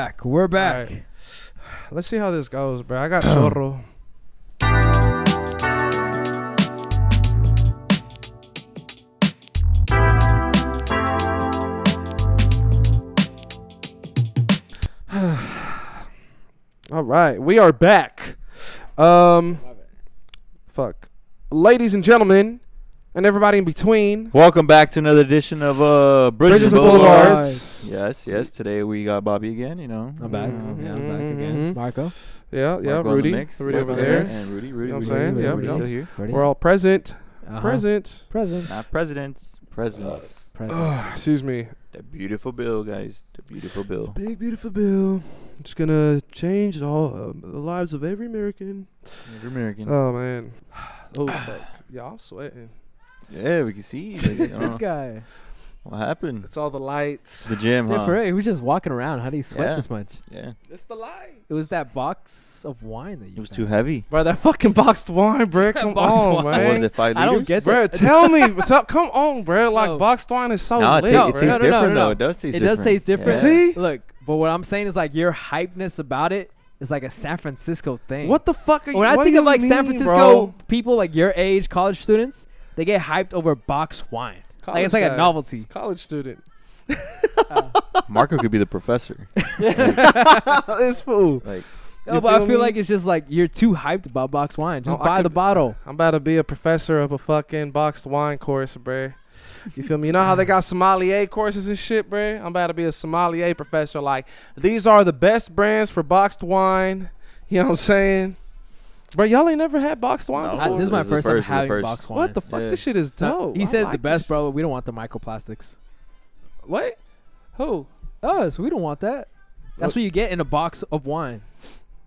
back. We're back. Right. Let's see how this goes, bro. I got chorro. All right, we are back. Fuck, ladies and gentlemen, and everybody in between. Welcome back to another edition of Bridges and Boulevards. Yes. Today we got Bobby again. You know, I'm back. Yeah, I'm back again. Marco. Yeah. Marco Rudy. in the mix. Rudy Marco over there. And Rudy. You know what I'm saying? Yep. Still here. Ready? We're all present. Present. Not presidents. Presidents. Excuse me. The beautiful bill, guys. The beautiful bill. Big beautiful bill. It's gonna change all the lives of every American. Every American. Oh man. Oh fuck. Y'all, I'm sweating. Yeah, we can see. Like, Good guy. what happened? It's all the lights. The gym, Yeah, huh? for real, he was just walking around. How do you sweat Yeah. this much? Yeah. It's the light. It was that box of wine that you. It was found. too heavy. Bro, that fucking boxed wine, bro. Come Boxed on, wine. What was man. it, 5 liters? I don't get Bro, that. tell me. Come on, bro. Like, No. boxed wine is so No, it lit, tastes bro. different, though. It does taste It different. does taste different. Yeah. See? Look, but what I'm saying is like your hypeness about it is like a San Francisco thing. What the fuck are you? When I what think do of like you San mean, Francisco bro? people, like your age, college students, they get hyped over boxed wine. Like it's like College a guy. novelty. College student. Marco could be the professor. This fool. Like, No, You but I feel feel me? like it's just like you're too hyped about boxed wine. Just Oh, I buy the could- bottle. I'm about to be a professor of a fucking boxed wine course, bruh. You feel me? You know how they got sommelier courses and shit, bruh? I'm about to be a sommelier professor. Like, these are the best brands for boxed wine. You know what I'm saying? Bro, y'all ain't never had boxed wine No. before? This is my This is the first time first, this is the having first. boxed wine. What the fuck? Yeah. This shit is dope. He I said like the best, this. bro. We don't want the microplastics. What? Who? Us, we don't want that. That's what you get in a box of wine.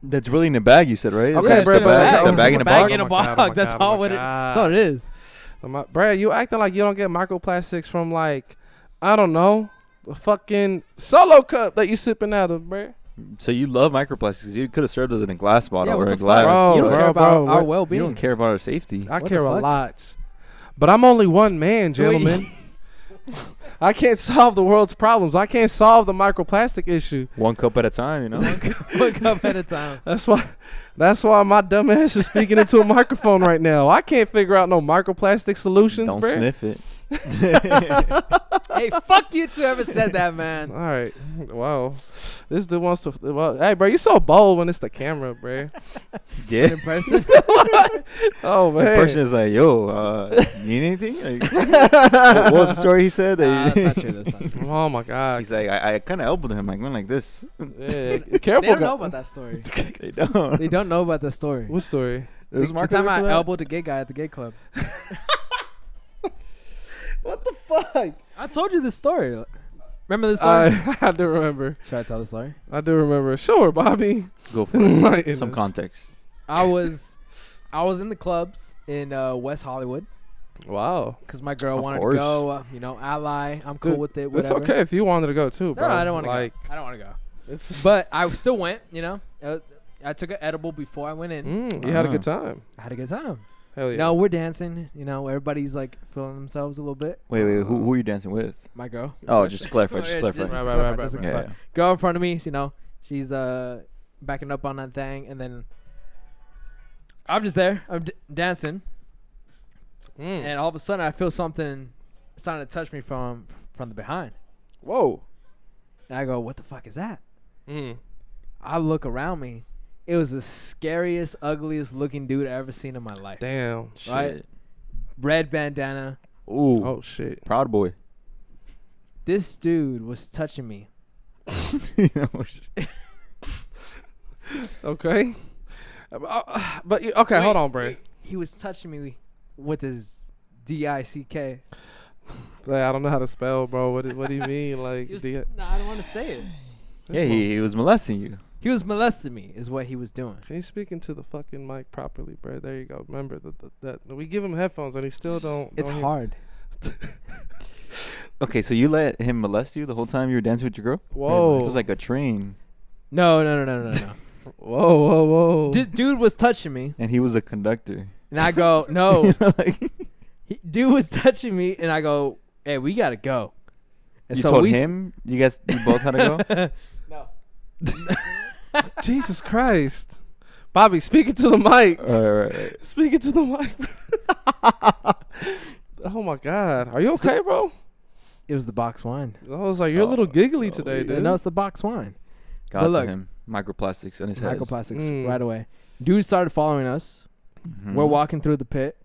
that's really in a bag, you said, right? Okay, Is that bro, just a but bag? that It's a was bag just in a a bag box? in a box. Oh my God, That's oh my all God. that's all it is. Bruh, you acting like you don't get microplastics from, like, I don't know, a fucking Solo cup that you sipping out of, bruh. So you love microplastics. You could have served us in a glass bottle Yeah, or what a the glass. fuck? Bro, You don't care about our what- You well-being. don't care about our safety. I What care the a fuck? lot. But I'm only one man, gentlemen. I can't solve the world's problems. I can't solve the microplastic issue. One cup at a time, you know? One cup at a time. That's why my dumb ass is speaking into a microphone right now. I can't figure out no microplastic solutions, Don't bruh. sniff it. Hey, fuck you to whoever said that, man. All right. Wow. This dude wants to. Well, hey, bro, you so bold when it's the camera, bro. Yeah. In person. Oh, The man. person is like, yo, need anything? Like, what was the story he said? That's not true. That's not true. Oh, my God. He's like, I kind of elbowed him. Like, went like this. Yeah, They careful. don't guy- know about that story. They don't. They don't know about that story. What story? It was The Marco time there I for that? elbowed the gay guy at the gay club. What the fuck? I told you this story. Remember this story? I do remember. Should I tell the story? I do remember. Sure, Bobby. Go for My it. Some goodness. context. I was in the clubs in West Hollywood Wow. because my girl Of wanted course. to go. ally. I'm cool Dude, with it. It's Whatever. okay if you wanted to go too, No, bro. no, I don't want to like, go. I don't want to go. It's, But I still went. I took an edible before I went in. you had a good time. I had a good time. Hell yeah. You know, we're dancing. Everybody's like feeling themselves a little bit. Wait. Who are you dancing with? My girl. Oh, just to clarify. Just Yeah, clarify. just to Right, clarify, right, just to right, Yeah, clarify. yeah. Girl in front of me, she's backing up on that thing, and then I'm just there. I'm dancing, and all of a sudden I feel something starting to touch me from the behind, Whoa. and I go, "What the fuck is that?" Mm. I look around me. It was the scariest, ugliest looking dude I ever seen in my life. Damn. Right? Shit. Red bandana. Ooh. Oh shit. Proud boy. This dude was touching me. Okay. But okay, Wait, hold on, Bray. wait. He was touching me with his DICK. Like, I don't know how to spell, bro. What do you mean? Like, He was, do you- no, I don't want to say it. Yeah, he was molesting you. He was molesting me, is what he was doing. Can you speak into the fucking mic properly, bro? There you go. Remember that we give him headphones and he still don't. It's don't hear- hard. Okay, so you let him molest you the whole time you were dancing with your girl? Whoa. It was like a train, No. Whoa. This dude was touching me, and he was a conductor. and I go, no. You know, like, Dude was touching me, and I go, hey, we gotta go. And you so told we him? You both had to go? No. Jesus Christ. Bobby, speaking to the mic. Right. Speaking to the mic. Oh, my God. Are you okay, bro? It was the box wine. I was like, you're a little giggly today, dude. No, it's the box wine. Got But to look, him. Microplastics on his head. Microplastics right away. Dude started following us. Mhm. We're walking through the pit.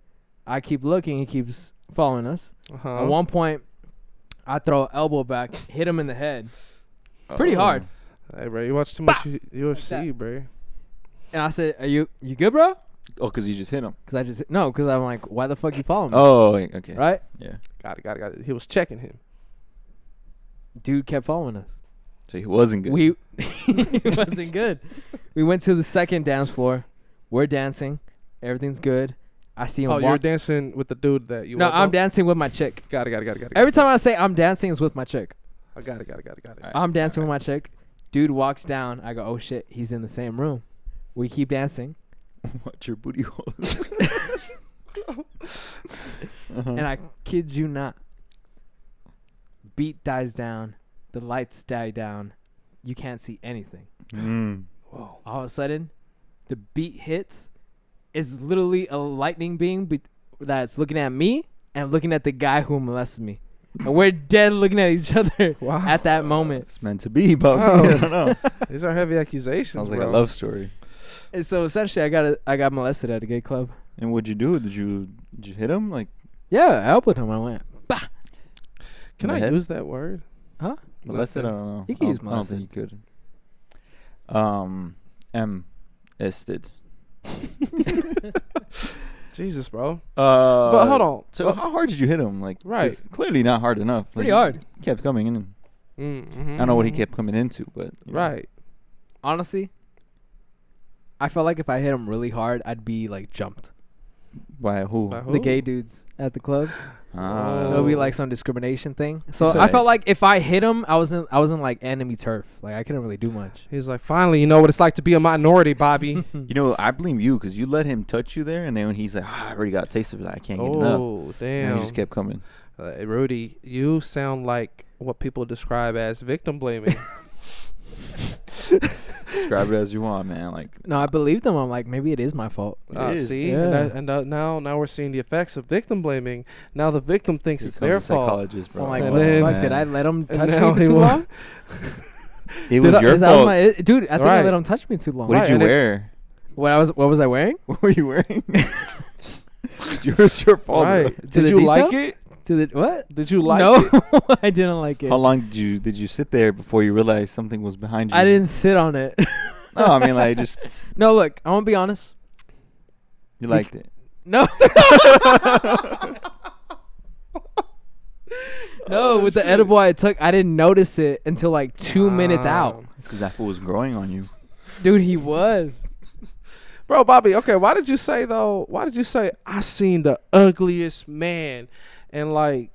I keep looking. He keeps following us. Uh-huh. At one point, I throw an elbow back, hit him in the head, pretty Oh. hard. Hey, bro, you watch too much UFC, Like bro. And I said, "Are you good, bro?" Oh, because you just hit him. Because I'm like, "Why the fuck you following me?" Oh, okay. Right? Yeah. Got it. He was checking him. Dude kept following us. So he wasn't good. He wasn't good. We went to the second dance floor. We're dancing. Everything's good. I see him. Oh, you're dancing with the dude that you. No, walked I'm up? dancing with my chick. Got it. Every time I say I'm dancing, it's with my chick. I got it. Alright. I'm dancing with my chick. Dude walks down. I go, oh shit, he's in the same room. We keep dancing, Watch your booty hole. and I kid you not, beat dies down, the lights die down, you can't see anything. Whoa. All of a sudden, the beat hits. It's literally a lightning beam that's looking at me and looking at the guy who molested me. And we're dead looking at each other at that moment. It's meant to be, Bobby. Wow. I don't know. These are heavy accusations. Sounds like bro. a love story. And so essentially, I got molested at a gay club. And what'd you do? Did you hit him? Like Yeah, I elbowed him. I went, bah. Can in the I head? use that word? Huh? Molested? I don't know. You can use I don't think you could. Ested. Jesus, bro. But But hold on. So how hard did you hit him? Like, Right. 'cause clearly not hard enough. Pretty Like, hard. He kept coming in. Mm-hmm. I don't know what he kept coming into, but you know. Right. Honestly, I felt like if I hit him really hard, I'd be like jumped. By who? By The gay dudes at the club. Ah. It'll be like some discrimination thing. So said- I felt like if I hit him, I was in like enemy turf. Like I couldn't really do much. He's like, finally, you know what it's like to be a minority, Bobby. You know, I blame you because you let him touch you there, and then when he's like, I already got a taste of it, I can't get enough. Oh, And damn. he just kept coming. Rudy, you sound like what people describe as victim blaming. Describe it as you want, man. Like, No, I believed him. I'm like, maybe it is my fault. It is. See, Yeah. now we're seeing the effects of victim blaming. Now the victim thinks here it's comes their a fault. psychologist, bro. I'm like, And what the then- fuck? Did I let him touch now me he for too wa- long? It was Did I- your Is that fault. dude, I think I Right. let him touch me too long. What Right, did you and it- wear? What was I wearing? What were you wearing? It's your fault. Right? bro. To Did the you like detail? it? To the what? Did you like No, it? I didn't like it. How long did you sit there before you realized something was behind you? I didn't sit on it. No, I mean like just No, look, I want to be honest. you liked it. No. No, with the edible I took, I didn't notice it until like 2 minutes out. It's because that fool was growing on you. Dude, he was. Bro, Bobby, okay, why did you say I seen the ugliest man? And like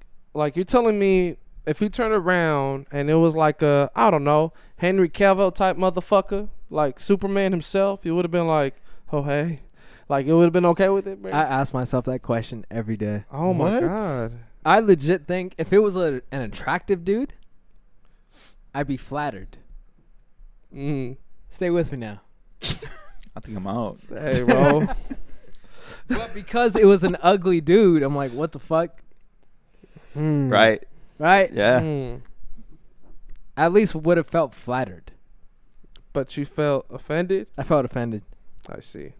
you're telling me if you turn around and it was like a, I don't know, Henry Cavill type motherfucker, like Superman himself, you would have been like, oh hey. Like it would have been okay with it, bro. I ask myself that question every day. Oh my What? God. I legit think if it was an attractive dude, I'd be flattered. Mm. Stay with me now. I think I'm out. Hey, bro. But because it was an ugly dude, I'm like, what the fuck? Mm. Right? Right? Yeah. Mm. At least would have felt flattered. But you felt offended? I felt offended. I see.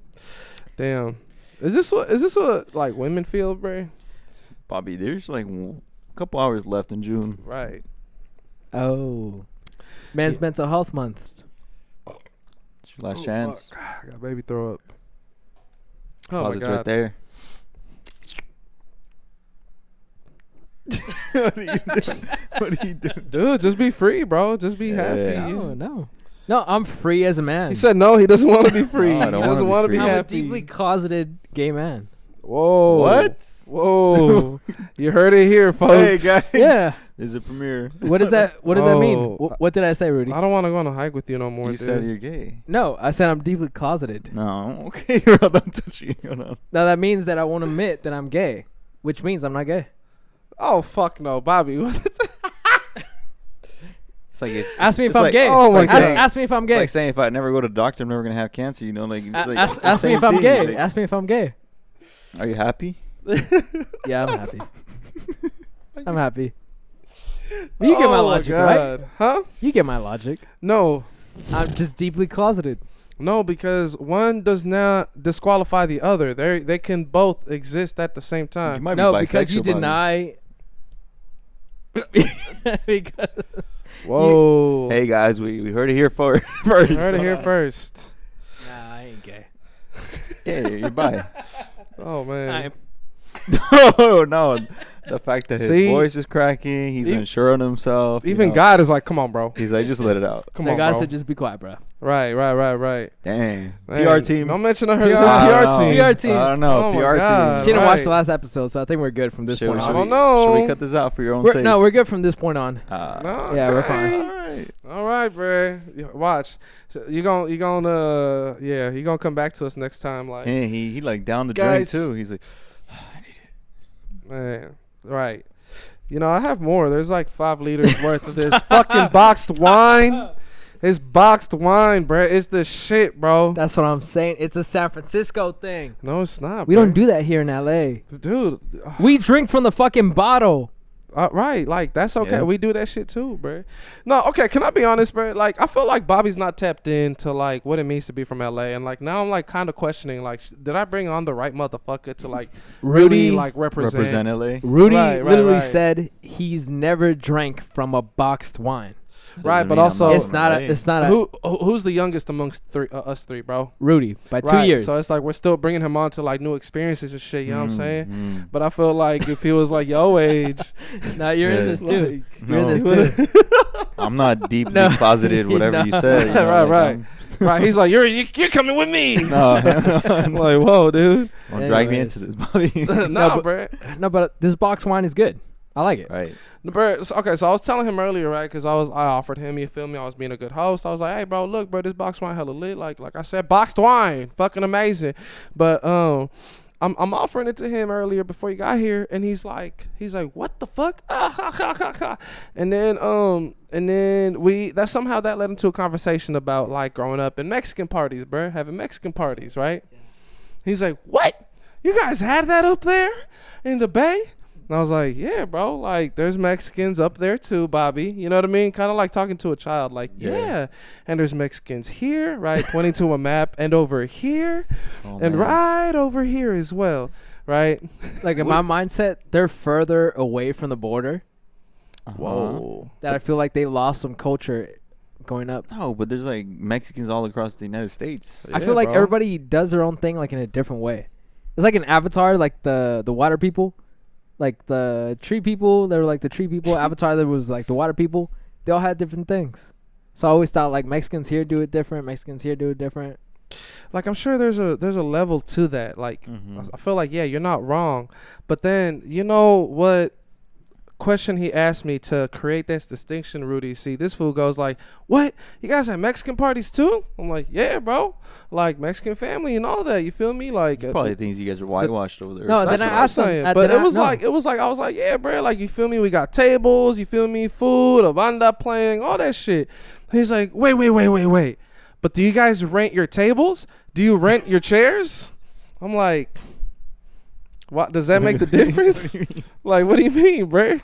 Damn. Is this what like women feel, bro? Bobby, there's like a couple hours left in June. Right. Oh. Men's Mental Health Month. It's your last chance. Fuck. I got baby throw up. Oh Closet's my God. right there. What are you doing? What are you doing? Dude, just be free, bro. Just be happy. Yeah. No, I'm free as a man. He said no, he doesn't want to be free. No, I He don't doesn't wanna want be to be free. I'm a happy. deeply closeted gay man. Whoa. What? Whoa. You heard it here, folks. Hey, guys. Yeah. There's a premiere. What does that mean? Oh. What did I say, Rudy? I don't want to go on a hike with you no more, You dude. said you're gay. No, I said I'm deeply closeted. No, okay, bro. Don't touch me. Hold on. Now that means that I won't admit that I'm gay, which means I'm not gay. Oh, fuck no, Bobby. It's like ask me if it's I'm like- gay. oh my God. Ask me if I'm It's gay. like saying if I never go to the doctor, I'm never gonna have cancer. You know, like, it's like it's the Ask me same if I'm thing. gay. Like, Ask me if I'm gay. are you happy? Yeah, I'm happy. I'm happy. You get my Oh logic, God. right? Huh? You get my logic. No. I'm just deeply closeted. No, because one does not disqualify the other. They can both exist at the same You time. might No, be because you bisexual, Bobby. deny. Because Whoa. Hey guys, we heard it here first. You heard it here first. nah, I ain't gay. Yeah, you're bi. Oh man. Oh no, the fact that his See? voice is cracking, he's E- unsure on himself. you Even know. God is like, come on, bro. He's like, just let it out. Come The on, guy bro. said, "Just be quiet, bro." Right. Dang. Man, PR team. Don't mention her. PR His I PR don't team. know. PR team. I don't know. Oh my PR God. She team. didn't watch Right. the last episode, so I think we're good from this Should, point should on. I don't we, know. Should we cut this out for your own sake? No, we're good from this point on. No, Yeah, we're okay. fine. All right. All right, bro. Watch. You gonna you gonna come back to us next time, like, And he like down the drain Guys. too. He's like, man. Right. You know, I have more. There's like 5 liters worth of this fucking boxed wine. It's boxed wine, bro. It's the shit, bro. That's what I'm saying. It's a San Francisco thing. No, it's not. We bro. don't do that here in LA. Dude. We drink from the fucking bottle. Right, like that's okay. Yeah. We do that shit too, bro. No, okay. Can I be honest, bro? Like, I feel like Bobby's not tapped into like what it means to be from LA, and like now I'm like kind of questioning, like, did I bring on the right motherfucker to like really Rudy- like represent? LA. Rudy Right, literally right. said he's never drank from a boxed wine. Right, Doesn't but mean I'm also- It's not a. It's not a. Who's the youngest amongst us three, bro? Rudy by 2 Right, years. So it's like we're still bringing him on to like new experiences and shit. You know what I'm saying? Mm. But I feel like if he was like your age, now you're Yeah. in this too. like, You're in No. this too. I'm not deeply No. closeted, whatever you No. said. You know, Right, like, right. right, he's like, you're coming with me. No, I'm like, whoa, dude. don't drag me Anyways. into this, Bobby. Nah, but- bro. No, but this box wine is good. I like it. Right. Bro, okay, so I was telling him earlier, right? Because I offered him, you feel me? I was being a good host. I was like, hey, bro, look, bro, this boxed wine hella lit. Like I said, boxed wine, fucking amazing. But I'm offering it to him earlier before he got here, and he's like, what the fuck? And then that somehow that led into a conversation about like growing up in Mexican parties, bro, having Mexican parties, right? Yeah. He's like, what? You guys had that up there in the Bay? And I was like, yeah, bro, like there's Mexicans up there too, Bobby. You know what I mean? Kind of like talking to a child, like, yeah. And there's Mexicans here, right? Pointing to a map, and over here, Oh, and man. right over here as well, right? Like in my mindset, they're further away from the border Uh-huh. Whoa. that I feel like they lost some culture going up. No, but there's like Mexicans all across the United States. I Yeah, feel like bro. everybody does their own thing like in a different way. It's like an Avatar, like the water people, like the tree people. They were like the tree people. Avatar, there was like the water people. They all had different things. So I always thought like Mexicans here do it different. Mexicans here do it different. Like I'm sure there's a level to that. Like Mhm. I feel like, yeah, you're not wrong. But then you know what question he asked me to create this distinction, Rudy? See, this fool goes like, what? You guys have Mexican parties too? I'm like, yeah, bro. Like Mexican family and all that. You feel me? Like Probably thinks you guys are whitewashed over there. No, that's then what I I'm asked him, saying. then But I- it was no. like I was like, yeah, bro. Like you feel me? We got tables. You feel me? Food, a banda playing, all that shit. He's like, wait. But do you guys rent your tables? Do you rent your chairs? I'm like, what? Does that make the difference? Like, what do you mean, bro?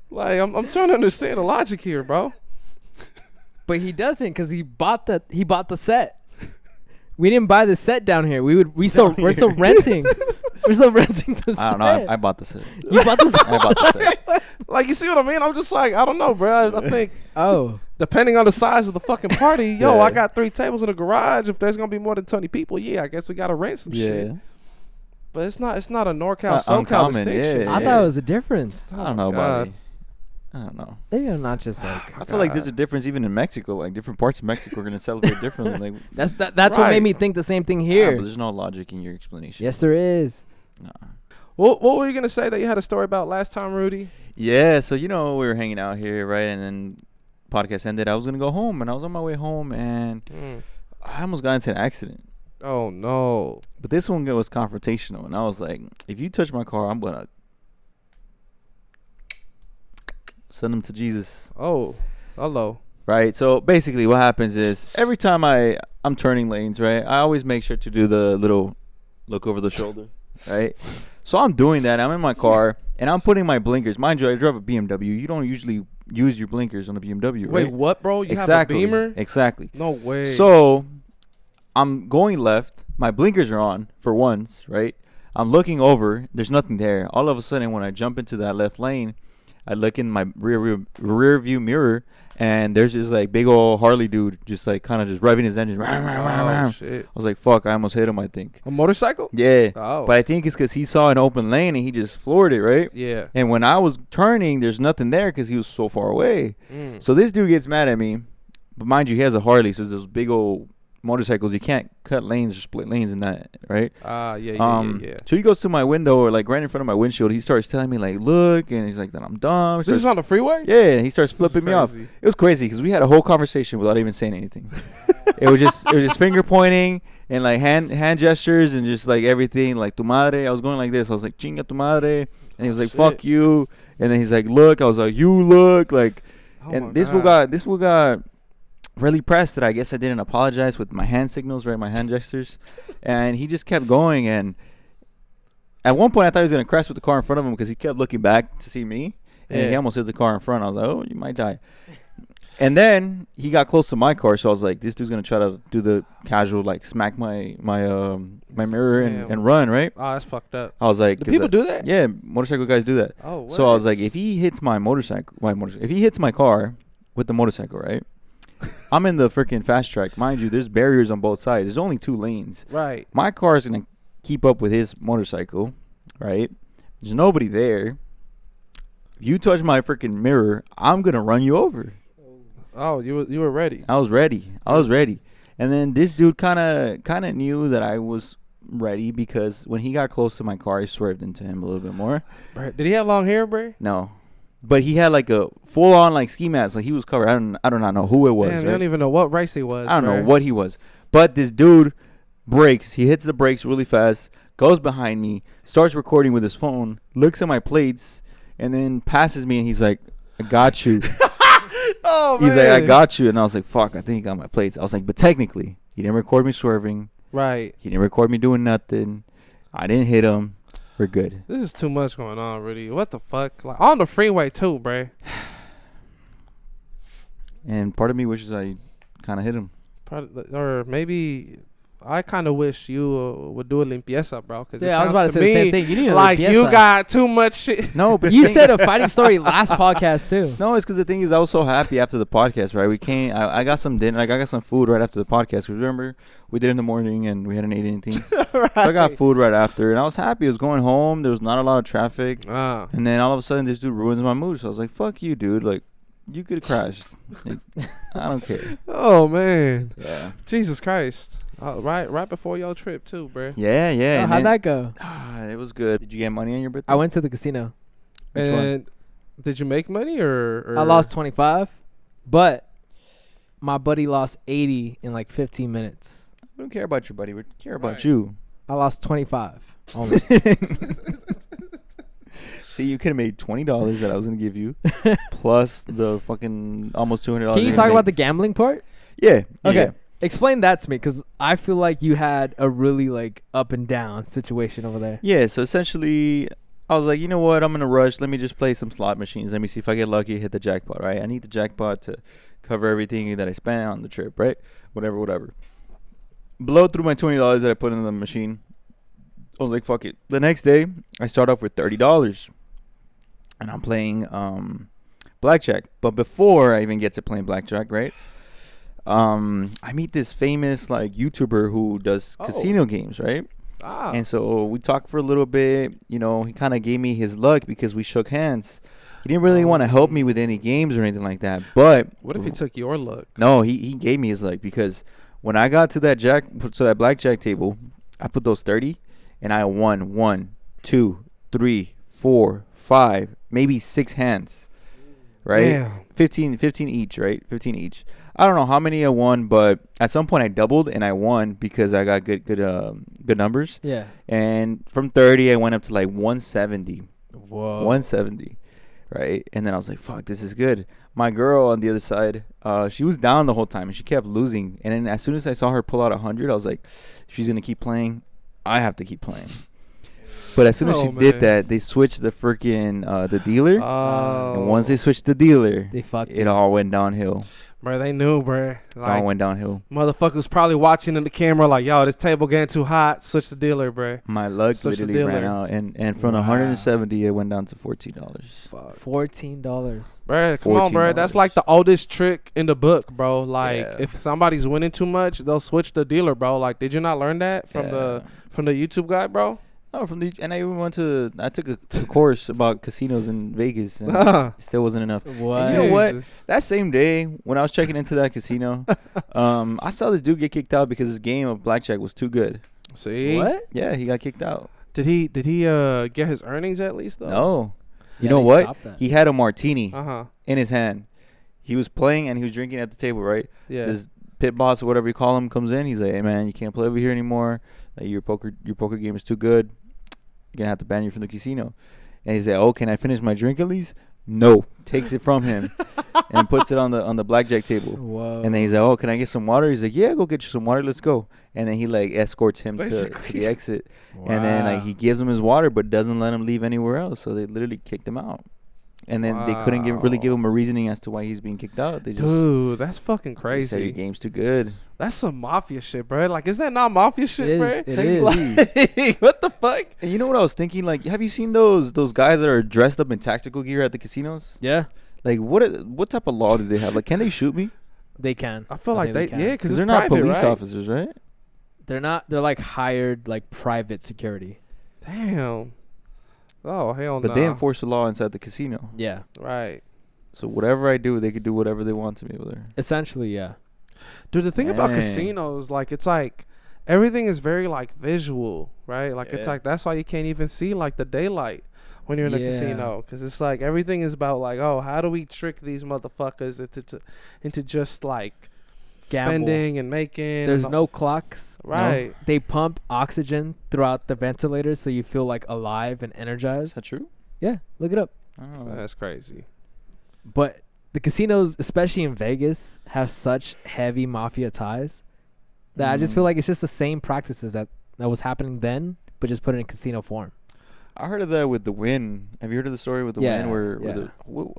Like, I'm trying to understand the logic here, bro. But he doesn't because he bought the set. We didn't buy the set down here. We're still renting. We're still renting the set. I don't know. I bought the set. You bought the set. I bought the set. Like, you see what I mean? I'm just like, I don't know, bro. I think Oh, depending on the size of the fucking party, yo, Yeah. I got 3 tables in the garage. If there's gonna be more than 20 people, yeah, I guess we gotta rent some shit. Yeah. But it's not a NorCal not SoCal uncommon, distinction. yeah. I thought it was a difference. I don't know, God. Bobby. I don't know. Maybe I'm not just like. I feel like there's a difference even in Mexico. Like different parts of Mexico are gonna celebrate differently. Like, That's what Right. made me think the same thing but here. there's no logic in your explanation. Yes, there is. Nah. What were you gonna say that you had a story about last time, Rudy? Yeah, so we were hanging out here, right? And then podcast ended. I was gonna go home, and I was on my way home, and I almost got into an accident. Oh no. But this one was confrontational, and I was like, if you touch my car, I'm gonna Send them to Jesus. Oh, hello. Right. So basically, what happens is every time I'm turning lanes, right, I always make sure to do the little look over the shoulder, right. So I'm doing that. I'm in my car and I'm putting my blinkers. Mind you, I drive a BMW. You don't usually use your blinkers on a BMW, right? Wait, what, bro? You exactly. have a Beamer? Exactly. No way. So I'm going left. My blinkers are on for once, right? I'm looking over. There's nothing there. All of a sudden, when I jump into that left lane, I look in my rear view mirror, and there's this like big old Harley dude just like kind of just revving his engine. Oh, shit. I was like, fuck, I almost hit him, I think. A motorcycle? Yeah. Oh. But I think it's because he saw an open lane and he just floored it, right? Yeah. And when I was turning, there's nothing there because he was so far away. So this dude gets mad at me. But mind you, he has a Harley, so those big old motorcycles, you can't cut lanes or split lanes in that, right? Yeah. So he goes to my window, or like right in front of my windshield. He starts telling me like, look, and he's like that I'm dumb. This is on the freeway? Yeah, he starts flipping me off. It was crazy because we had a whole conversation without even saying anything. it was just finger pointing and like hand gestures and just like everything, like tu madre. I was going like this. I was like chinga tu madre, and he was like fuck you, and then he's like look. I was like you look like, and this fool got really pressed that I guess I didn't apologize with my hand signals, right, my hand gestures, and he just kept going. And at one point I thought he was gonna crash with the car in front of him because he kept looking back to see me, and he almost hit the car in front. I was like, oh, you might die. And then he got close to my car, so I was like, this dude's gonna try to do the casual like smack my mirror and run, right? Oh, that's fucked up. I was like, do people do that? Yeah, motorcycle guys do that. Oh, what? So I was like, if he hits my motorcycle, if he hits my car with the motorcycle, right? I'm in the freaking fast track. Mind you, there's barriers on both sides. There's only 2 lanes. Right. My car is going to keep up with his motorcycle, right? There's nobody there. If you touch my freaking mirror, I'm going to run you over. Oh, you were ready. I was ready. And then this dude kind of knew that I was ready because when he got close to my car, I swerved into him a little bit more. Did he have long hair, bro? No. But he had like a full on like ski mask, like he was covered. I do not know who it was. Damn, right? you don't even know what race he was. I don't know what he was. But this dude brakes. He hits the brakes really fast, goes behind me, starts recording with his phone, looks at my plates, and then passes me. And he's like, "I got you." Oh he's man. like, "I got you," and I was like, "Fuck, I think he got my plates." I was like, "But technically, he didn't record me swerving. Right. He didn't record me doing nothing. I didn't hit him. We're good." This is too much going on, really. What the fuck? Like on the freeway too, bro. And part of me wishes I kind of hit him. Or maybe I kind of wish you would do a limpieza, bro. Cause I was about to say the same thing. You need a like limpieza. you got too much shit. No, but you said a fighting story last podcast too. No, it's because the thing is, I was so happy after the podcast, right? We came, I got some dinner, like I got some food right after the podcast. Remember, we did it in the morning and we hadn't ate anything. Right. So I got food right after, and I was happy. I was going home. There was not a lot of traffic, and then all of a sudden, this dude ruins my mood. So I was like, "Fuck you, dude! Like, you could have crashed. Like, I don't care." Oh man. Yeah. Jesus Christ. Right before your trip too, bro. Yeah. Oh, how'd that go? It was good. Did you get money on your birthday? I went to the casino. Which one? And did you make money or? I lost 25, but my buddy lost 80 in like 15 minutes. We don't care about your buddy. We care about Right. you. I lost 25. Only. See, you could have made $20 that I was gonna give you, plus the fucking almost $200. Can you talk about the gambling part? Yeah. Okay. Yeah. Explain that to me, because I feel like you had a really like up and down situation over there. Yeah, so essentially, I was like, you know what? I'm going to rush. Let me just play some slot machines. Let me see if I get lucky, hit the jackpot, right? I need the jackpot to cover everything that I spent on the trip, right? Whatever. Blow through my $20 that I put in the machine. I was like, fuck it. The next day, I start off with $30. And I'm playing blackjack. But before I even get to playing blackjack, right? I meet this famous like YouTuber who does casino games, right? And so we talked for a little bit. You know, he kind of gave me his luck because we shook hands. He didn't really want to help me with any games or anything like that. But what if he took your luck? No, he gave me his luck because when I got to that blackjack table, I put those 30 and I won 1, 2, 3, 4, 5, maybe 6 hands. Right? Yeah. 15 each, right? 15 each. I don't know how many I won, but at some point I doubled and I won because I got good numbers. Yeah. And from 30 I went up to like 170. Whoa. 170. right? And then I was like, fuck, this is good. My girl on the other side, she was down the whole time and she kept losing. And then as soon as I saw her pull out 100, I was like, she's gonna keep playing. I have to keep playing. But as soon as she did that, they switched the freaking the dealer. And once they switched the dealer, they fucked it all went downhill. Bro, they knew, bro. Like, all went downhill. Motherfuckers probably watching in the camera like, yo, this table getting too hot. Switch the dealer, bro. My luck literally ran out. And from 170, it went down to $14. Fuck. $14. Bro, come on, bro. That's like the oldest trick in the book, bro. Like, if somebody's winning too much, they'll switch the dealer, bro. Like, did you not learn that from the YouTube guy, bro? Oh, and I even I took a course about casinos in Vegas, and it still wasn't enough. What? And you know what? That same day when I was checking into that casino, I saw this dude get kicked out because his game of blackjack was too good. See? What? Yeah, he got kicked out. Did he get his earnings at least though? No. You know what? That. He had a martini Uh-huh. in his hand. He was playing and he was drinking at the table, right? Yeah. This pit boss or whatever you call him comes in. He's like, "Hey man, you can't play over here anymore. Like, your poker game is too good. You're gonna have to ban you from the casino." And he's like, "Oh, can I finish my drink at least?" No. Takes it from him and puts it on the blackjack table. Whoa. And then he's like, "Oh, can I get some water?" He's like, "Yeah, go get you some water. Let's go." And then he like escorts him to the exit. Wow. And then like he gives him his water but doesn't let him leave anywhere else. So they literally kicked him out. And then they couldn't really give him a reasoning as to why he's being kicked out. They just, dude, that's fucking crazy. Said your game's too good. That's some mafia shit, bro. Like, is that not mafia shit, bro? It is. Like, what the fuck? And you know what I was thinking? Like, have you seen those guys that are dressed up in tactical gear at the casinos? Yeah. Like, what type of law do they have? Like, can they shoot me? They can. I feel like they can. yeah, because they're not private, police right? officers, right? They're not. They're like hired, like private security. Damn. Oh, hell no. But they enforce the law inside the casino. Yeah. Right. So whatever I do, they could do whatever they want to me over there. Essentially, yeah. Dude, the thing about Dang. casinos, like, it's like everything is very like visual, right? Like, it's like that's why you can't even see like the daylight when you're in a casino, because it's like everything is about like, oh, how do we trick these motherfuckers into just like spending and making. There's no clocks. Right. No. They pump oxygen throughout the ventilators so you feel like alive and energized. Is that true? Yeah, look it up. Oh. That's crazy. But the casinos, especially in Vegas, have such heavy mafia ties that I just feel like it's just the same practices that was happening then, but just put it in casino form. I heard of that with the Wynn. Have you heard of the story with the Wynn where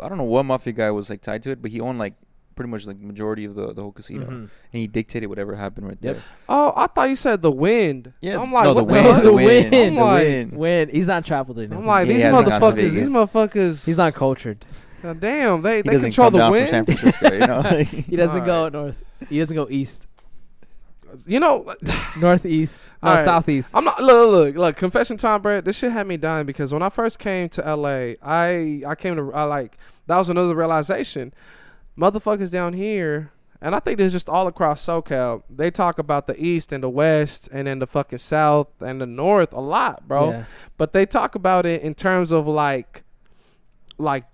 I don't know what mafia guy was like tied to it, but he owned like pretty much like the majority of the whole casino, and he dictated whatever happened right there. Oh, I thought you said the Wind. Yeah, I'm like, no, what the the Wind, fuck? the Wind, I'm the like, Wind. When he's not traveled enough. I'm like, Yeah, these he hasn't gone to motherfuckers. He's not cultured. Damn, they He doesn't control come the down Wind. from San Francisco, you know? Like, He doesn't go Alright. north. He doesn't go east. You know, Northeast. No, Alright. southeast. I'm not. Look. Confession time, bro. This shit had me dying because when I first came to LA, I came to that was another realization. Motherfuckers down here, and I think this is just all across SoCal. They talk about the East and the West, and then the fucking South and the North a lot, bro. Yeah. But they talk about it in terms of like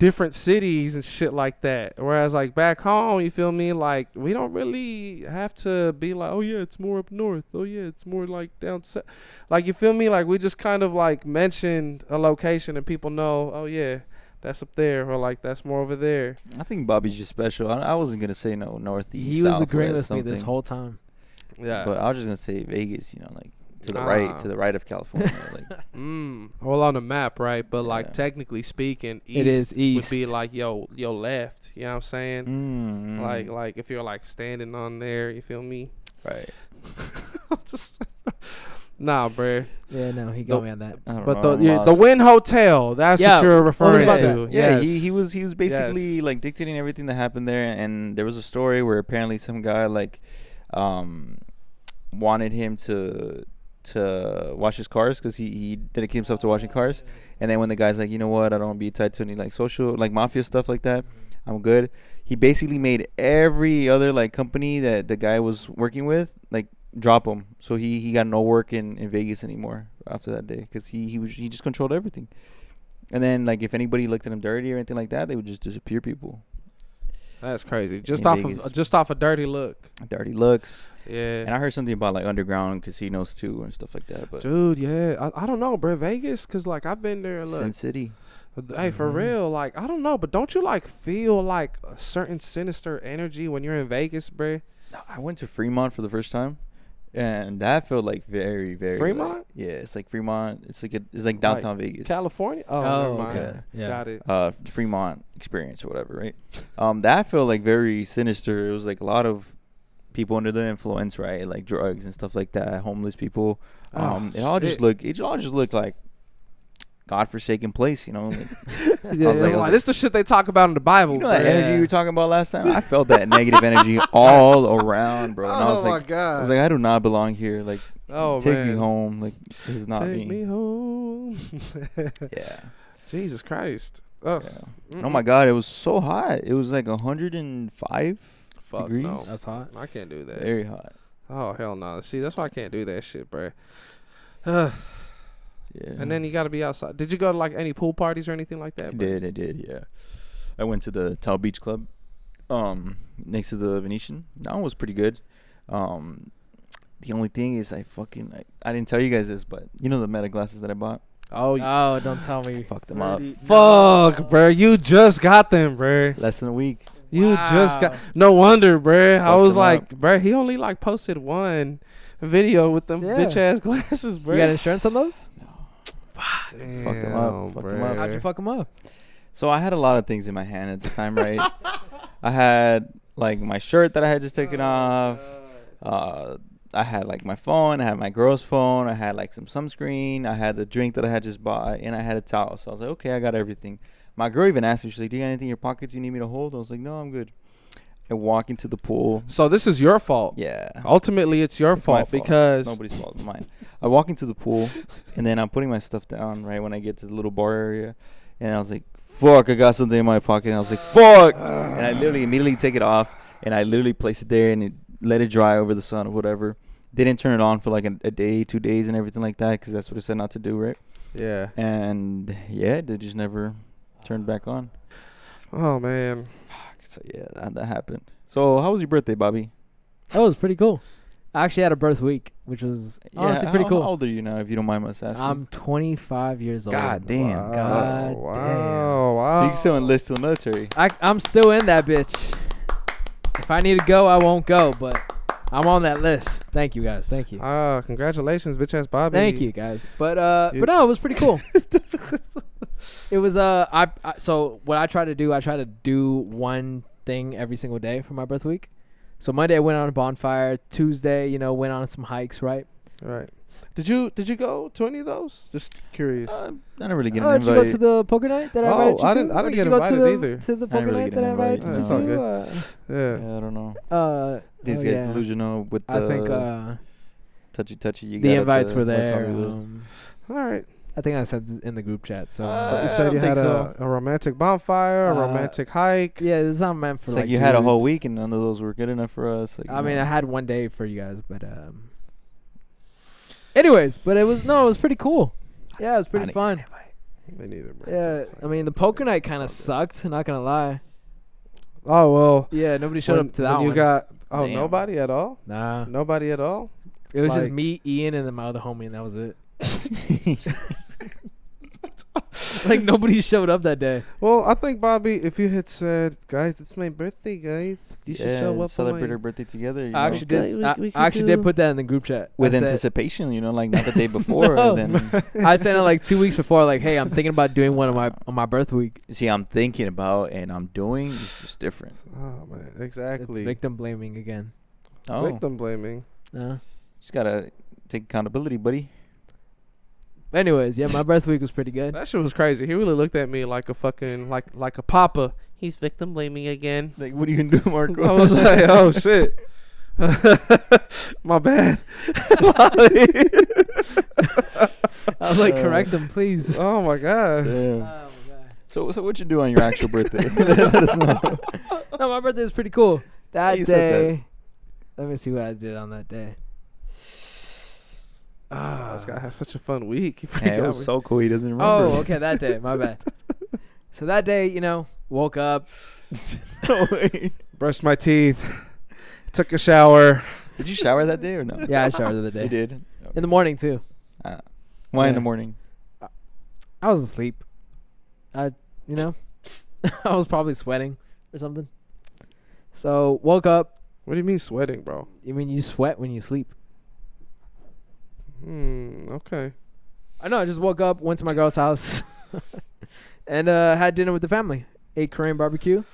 different cities and shit like that. Whereas like back home, you feel me? Like we don't really have to be like, oh yeah, it's more up north. Oh yeah, it's more like down south. Like, you feel me? Like we just kind of like mentioned a location and people know, oh yeah, that's up there, or like that's more over there. I think Bobby's just special. I wasn't gonna say no northeast. He was southwest, agreeing with me something. this whole time. Yeah. But I was just gonna say Vegas. You know, like to the right of California. Like Well, on the map, right? But like Yeah. technically speaking, It is would be east. like yo left. You know what I'm saying? Like if you're like standing on there, you feel me? right. Just nah, bruh. Yeah, no, he got me on that. I don't But know, I'm the lost. Wynn Hotel, that's Yeah, what you're referring about to. that. Yeah, Yes. he was basically Yes. like dictating everything that happened there, and there was a story where apparently some guy like wanted him to wash his cars because he dedicated himself to washing cars, and then when the guy's like, you know what, I don't want to be tied to any like social like mafia stuff like that, I'm good. He basically made every other like company that the guy was working with like drop him, so he got no work in Vegas anymore after that day because he just controlled everything. And then like if anybody looked at him dirty or anything like that, they would just disappear people. That's crazy. In Vegas. Just off a dirty look. Dirty looks. Yeah. And I heard something about like underground casinos too and stuff like that. But Dude, yeah. I don't know, bro. Vegas, cause like I've been there. Look, Sin City. hey, for real, like I don't know, but don't you like feel like a certain sinister energy when you're in Vegas, bro? I went to Fremont for the first time, and that felt like very, very Fremont? Like, yeah, it's like Fremont. It's like downtown Vegas, California. Oh, never mind. okay. Yeah. Got it. Fremont experience or whatever, right? That felt like very sinister. It was like a lot of people under the influence, right? Like drugs and stuff like that. Homeless people. It all just looked like godforsaken place, you know. Like, This is the shit they talk about in the Bible. you know that bro. energy you were talking about last time? I felt that negative energy all around, bro. And I was Oh, like, my God. I was like, I do not belong here. Like, take man. me home. Like, this is not Take me home. Yeah. Jesus Christ. Oh, Yeah. Oh my God, it was so hot. It was like 105 fuck degrees. no. That's hot. I can't do that. Very hot. Oh, hell no. See, that's why I can't do that shit, bro. Yeah. And then you got to be outside. Did you go to like any pool parties or anything like that? I bro? did, yeah. I went to the Tao Beach Club, next to the Venetian. That one was pretty good. The only thing is I didn't tell you guys this, but you know the Meta glasses that I bought? Oh, Oh, don't tell me. Fucked them up. fuck, bro. You just got them, bro. Less than a week. You just Wow. got. No wonder, bro. I Fucked was them like, up. bro, he only like posted one video with them Yeah. bitch ass glasses, bro. You got insurance on those? Damn, Fucked them up. Fucked them up. How'd you fuck them up? So I had a lot of things in my hand at the time, right? I had like my shirt that I had just taken off. I had like my phone. I had my girl's phone. I had like some sunscreen. I had the drink that I had just bought, and I had a towel. So I was like, okay, I got everything. My girl even asked me, she's like, do you got anything in your pockets you need me to hold? I was like, no, I'm good. I walk into the pool. So this is your fault. Yeah. Ultimately, it's your It's my fault because it's nobody's fault. It's mine. I walk into the pool, and then I'm putting my stuff down right when I get to the little bar area, and I was like, "Fuck! I got something in my pocket." And I was like, "Fuck!" And I literally immediately take it off, and I literally place it there and let it dry over the sun or whatever. Didn't turn it on for like a day, 2 days, and everything like that because that's what it said not to do, right? yeah. And yeah, they just never turned back on. Oh man. So yeah, that happened. So how was your birthday, Bobby? That was pretty cool. I actually had a birth week, which was honestly pretty cool. How old are you now, if you don't mind us asking? I'm 25 years old. God damn. God wow. damn. Wow. So you can still enlist to the military. I'm still in that bitch. If I need to go, I won't go, but I'm on that list. Thank you, guys. Thank you. Congratulations, bitch ass Bobby. Thank you, guys. But no, it was pretty cool. It was so what I try to do one thing every single day for my birth week. So Monday I went on a bonfire. Tuesday, went on some hikes, right? Right. Did you go to any of those? Just curious. I didn't really get Oh, an did you go invite. to the poker night that I invited you I to? didn't Or did get you go invited to either. To the I didn't poker really night get that I an invited invite. you It's all to? good. Yeah, I don't know. These oh, guys yeah. delusional with I the think touchy. You the got invites were West there. Hollywood. All right. I think I said in the group chat. So You I said you don't had think so. a romantic bonfire, a romantic hike. yeah, it's not meant for It's like like you had a whole dudes. week and none of those were good enough for us. Like, I mean, I had one day for you guys, but anyways, but it was pretty cool. Yeah, it was pretty fun. Me neither, bro. Yeah, I mean, the poker night kind of sucked. Not gonna lie. Oh well. Yeah, nobody showed up to that when you one. got Damn. nobody at all. Nah, Nobody at all. it was just like- me, Ian, and then my other homie, and that was it. Like nobody showed up that day. Well, I think Bobby, if you had said, "Guys, it's my birthday, guys. You should show up." celebrate for my our birthday together. You I know? actually did. Okay, we I actually did do- put that in the group chat with I said- anticipation, like not the day before. No. And then I sent it like 2 weeks before. Like, hey, I'm thinking about doing one on my birth week. see, I'm thinking about and I'm doing. It's just different. Oh man, It's exactly. victim blaming again. Oh, Victim blaming. just gotta take accountability, buddy. Anyways, yeah, my birth week was pretty good. That shit was crazy. He really looked at me like a fucking like a papa. He's victim blaming again. Like, what are you gonna do, Marco? I was like, oh shit. My bad. I was like, correct him, please. Oh my god. Damn. my god. So what you do on your actual birthday? Let us know. No, my birthday was pretty cool. That You said day. Let me see what I did on that day. This guy has such a fun week. He Yeah, it forgot was we- so cool. He doesn't remember. Oh, okay, that day. My bad. So that day, Woke up. No way. Brushed my teeth. Took a shower. Did you shower that day or no? Yeah, I showered the other day. You did? In the morning too. Why in Yeah. the morning? I was asleep. I was probably sweating or something. So woke up. What do you mean sweating, bro? I mean, you sweat when you sleep. Okay. I know. I just woke up, went to my girl's house, and had dinner with the family. Ate Korean barbecue.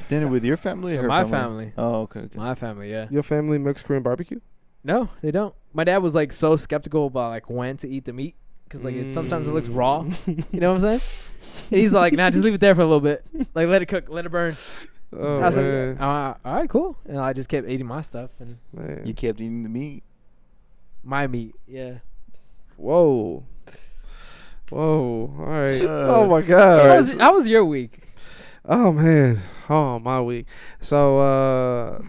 Dinner with your family or her My family. Oh, okay. My family, yeah. Your family makes Korean barbecue? No, they don't. My dad was like so skeptical about like when to eat the meat because like sometimes it looks raw. You know what I'm saying? And he's like, nah, just leave it there for a little bit. Like let it cook, let it burn. Oh, I was man. like, all right, cool. And I just kept eating my stuff and Man. You kept eating the meat. my meat. Yeah. Whoa. All right. Oh, my God. How was your week? Oh, man. Oh, my week. So, I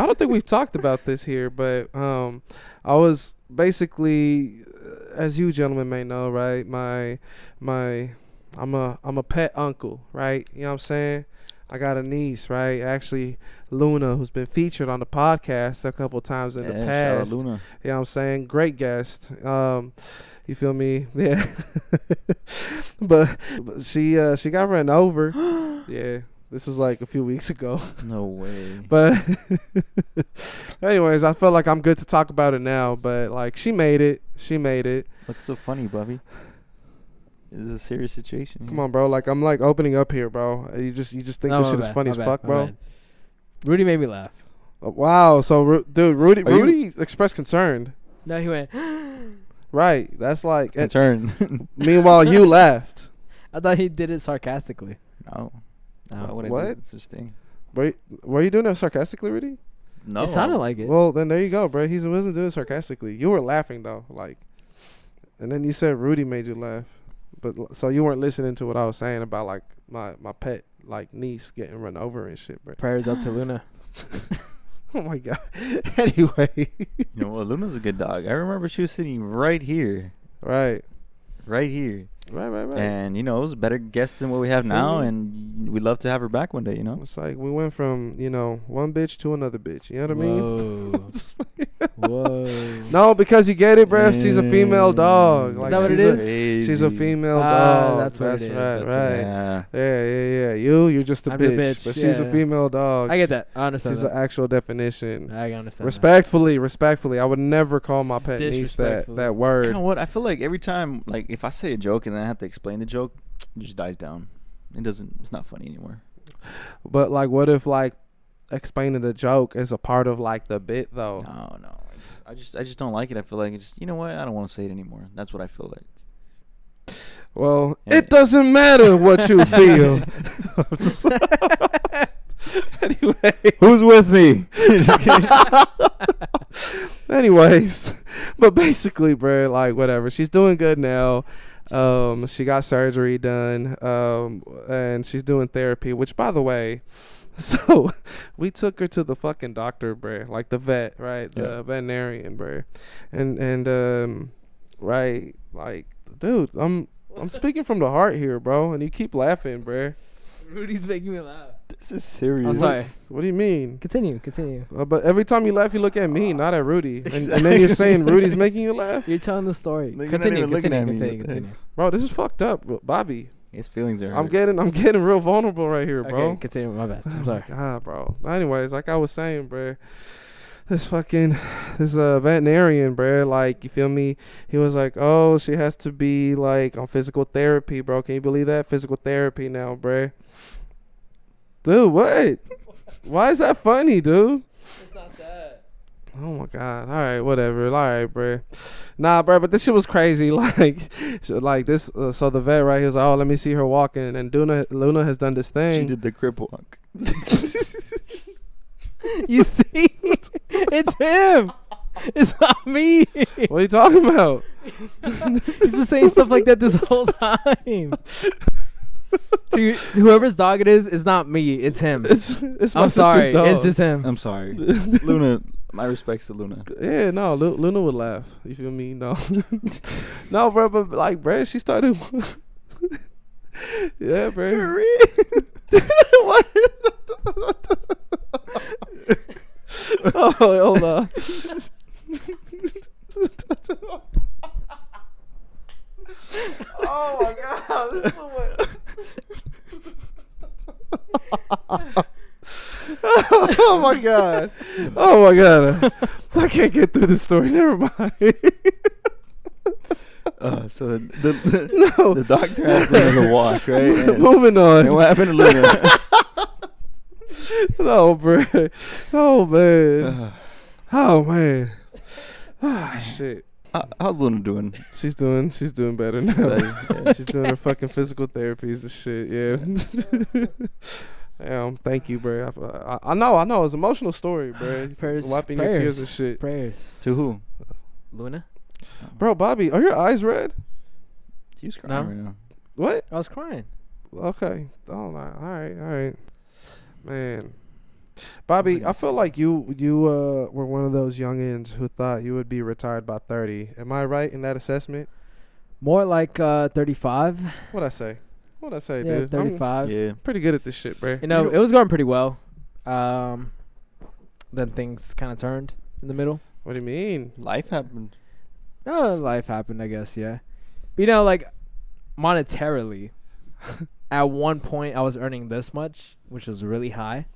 don't think we've talked about this here, but I was basically, as you gentlemen may know, right, I'm a pet uncle, right? You know what I'm saying? I got a niece, right? Actually, Luna, who's been featured on the podcast a couple times in the past. Shout out Luna. You know what I'm saying? Great guest. You feel me? Yeah. but she got run over. Yeah. This was like a few weeks ago. No way. But anyways, I feel like I'm good to talk about it now. But like she made it. What's so funny, Bobby? This is a serious situation. Come on, bro. Like I'm like opening up here, bro. You just think No, this my shit is bad, funny my as bad, fuck, my bro. bad. Rudy made me laugh. Wow. So dude, Are you- Rudy expressed concern. No, he went. Right. That's like Concern. meanwhile you laughed. I thought he did it sarcastically. No. Why No. would I What? do such thing? Were you doing that sarcastically, Rudy? No. It sounded like it. Well, then there you go, bro. He wasn't doing it sarcastically. You were laughing though, like, and then you said Rudy made you laugh, but so you weren't listening to what I was saying about like my pet like niece getting run over and shit, bro. Prayers up to Luna. Oh my god. Anyway, You know what? Luna's a good dog. I remember she was sitting right here. right. And, it was a better guest than what we have now. And we'd love to have her back one day, It's like we went from one bitch to another bitch. You know what I mean? Whoa. No, because you get it, bro. She's a female dog. Is that what it is? She's a female dog. That's what it is. Right, That's what right. it Yeah. Yeah. You're just a I'm the bitch, bitch, but she's a yeah. female dog. I get that. I understand She's that. the actual definition. I understand Respectfully, I would never call my pet niece that Disrespectfully. that You word. know what? I feel like every time, like, if I say a joke and then I have to explain the joke, it just dies down. It's not funny anymore. But like, what if like explaining the joke is a part of like the bit though? No. I just don't like it. I feel like it's just, you know what? I don't want to say it anymore. That's what I feel like. Well, Yeah. it doesn't matter what you feel. Anyway, Who's with me? Just kidding. anyways, but basically, bro, like whatever. She's doing good now. She got surgery done. And she's doing therapy. Which, by the way, so we took her to the fucking doctor, bro. Like the vet, right? The veterinarian, bro. And right, like, dude, I'm speaking from the heart here, bro. And you keep laughing, bro. Rudy's making me laugh. This is serious. I'm sorry. What do you mean? Continue. But every time you laugh, you look at me, not at Rudy. And then you're saying Rudy's making you laugh? You're telling the story. You're not Continue. even looking at me. Continue. Bro, this is fucked up, Bobby. His feelings are I'm hurt. getting real vulnerable right here, bro. Okay, continue. My bad. I'm Oh sorry. my God, bro. Anyways, like I was saying, bro, this veterinarian, bro, like, you feel me? He was like, oh, she has to be like on physical therapy, bro. Can you believe that? Physical therapy now, bro. Dude, what? Why is that funny, dude? It's not that. Oh my God. All right, whatever. All right, bro. Nah, bro, but this shit was crazy. Like this. So the vet, right? He was like, "Oh, let me see her walking." And Luna has done this thing. She did the crip walk. You see? It's him. It's not me. What are you talking about? He's been saying stuff like that this whole time. To whoever's dog it is, it's not me. It's him. It's my I'm sister's sorry. dog. It's just him. I'm sorry. Luna, my respects to Luna. Yeah, no, Luna would laugh. You feel me? No, no, bro. But like, bro, she started. Yeah, bro. What? Oh, hold on. Oh my god, this is so much. Oh my god. Oh my god. I can't get through this story. Never mind. So the doctor asked Luna to walk, right? And, moving on. and what happened to Luna? No, bro. Oh man. Oh man. Ah, shit. How's Luna doing? She's doing better now. Yeah. She's doing her fucking physical therapies and shit. Yeah. Thank you, bro. I know. It's an emotional story, bro. Wiping your tears and shit. Prayers. To who? Luna? Bro, Bobby, are your eyes red? She was crying No. right now. What? I was crying. Okay. Oh, all right. Man. Bobby, I feel like you were one of those youngins who thought you would be retired by 30. Am I right in that assessment? More like 35. What'd I say, Yeah, dude? 35. Yeah. I'm pretty good at this shit, bro. You know, it was going pretty well. Then things kind of turned in the middle. What do you mean? Life happened. No, life happened, I guess, yeah. But, you know, like, monetarily, at one point I was earning this much, which was really high.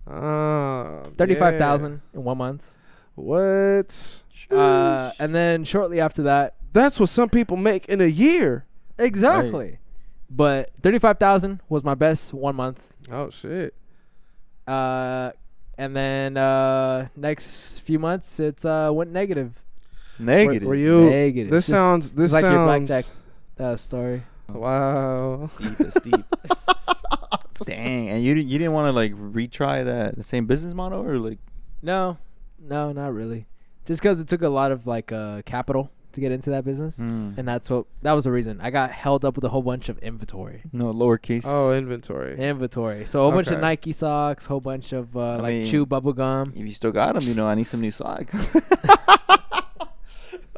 35,000 in 1 month. What? And then shortly after that, That's what some people make in a year. exactly. Right. But 35,000 was my best 1 month. Oh shit. And then next few months it went negative. Negative. Were you? Negative. This sounds. This like your sounds. blackjack story. Wow. Steep. Dang, and you didn't want to like retry the same business model or like? No, not really. Just because it took a lot of like capital to get into that business, and that was the reason. I got held up with a whole bunch of inventory. No, lowercase. Oh, inventory. So a whole bunch of Okay. Nike socks, whole bunch of like mean, chew bubble gum. If you still got them, I need some new socks.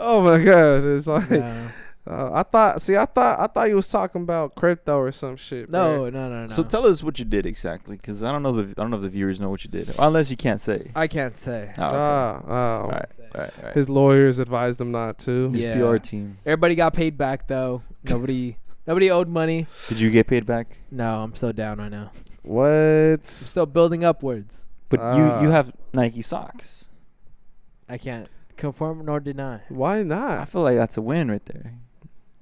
Oh my god. It's like. No, I thought you was talking about crypto or some shit. Bro. no. So tell us what you did exactly, because I don't know if the viewers know what you did, unless you can't say. I can't say. Oh, okay. All All right. His lawyers advised him not to. His Yeah. PR team. Everybody got paid back though. Nobody owed money. Did you get paid back? No, I'm so down right now. What? Still building upwards. But you have Nike socks. I can't confirm nor deny. Why I not? feel like that's a win right there.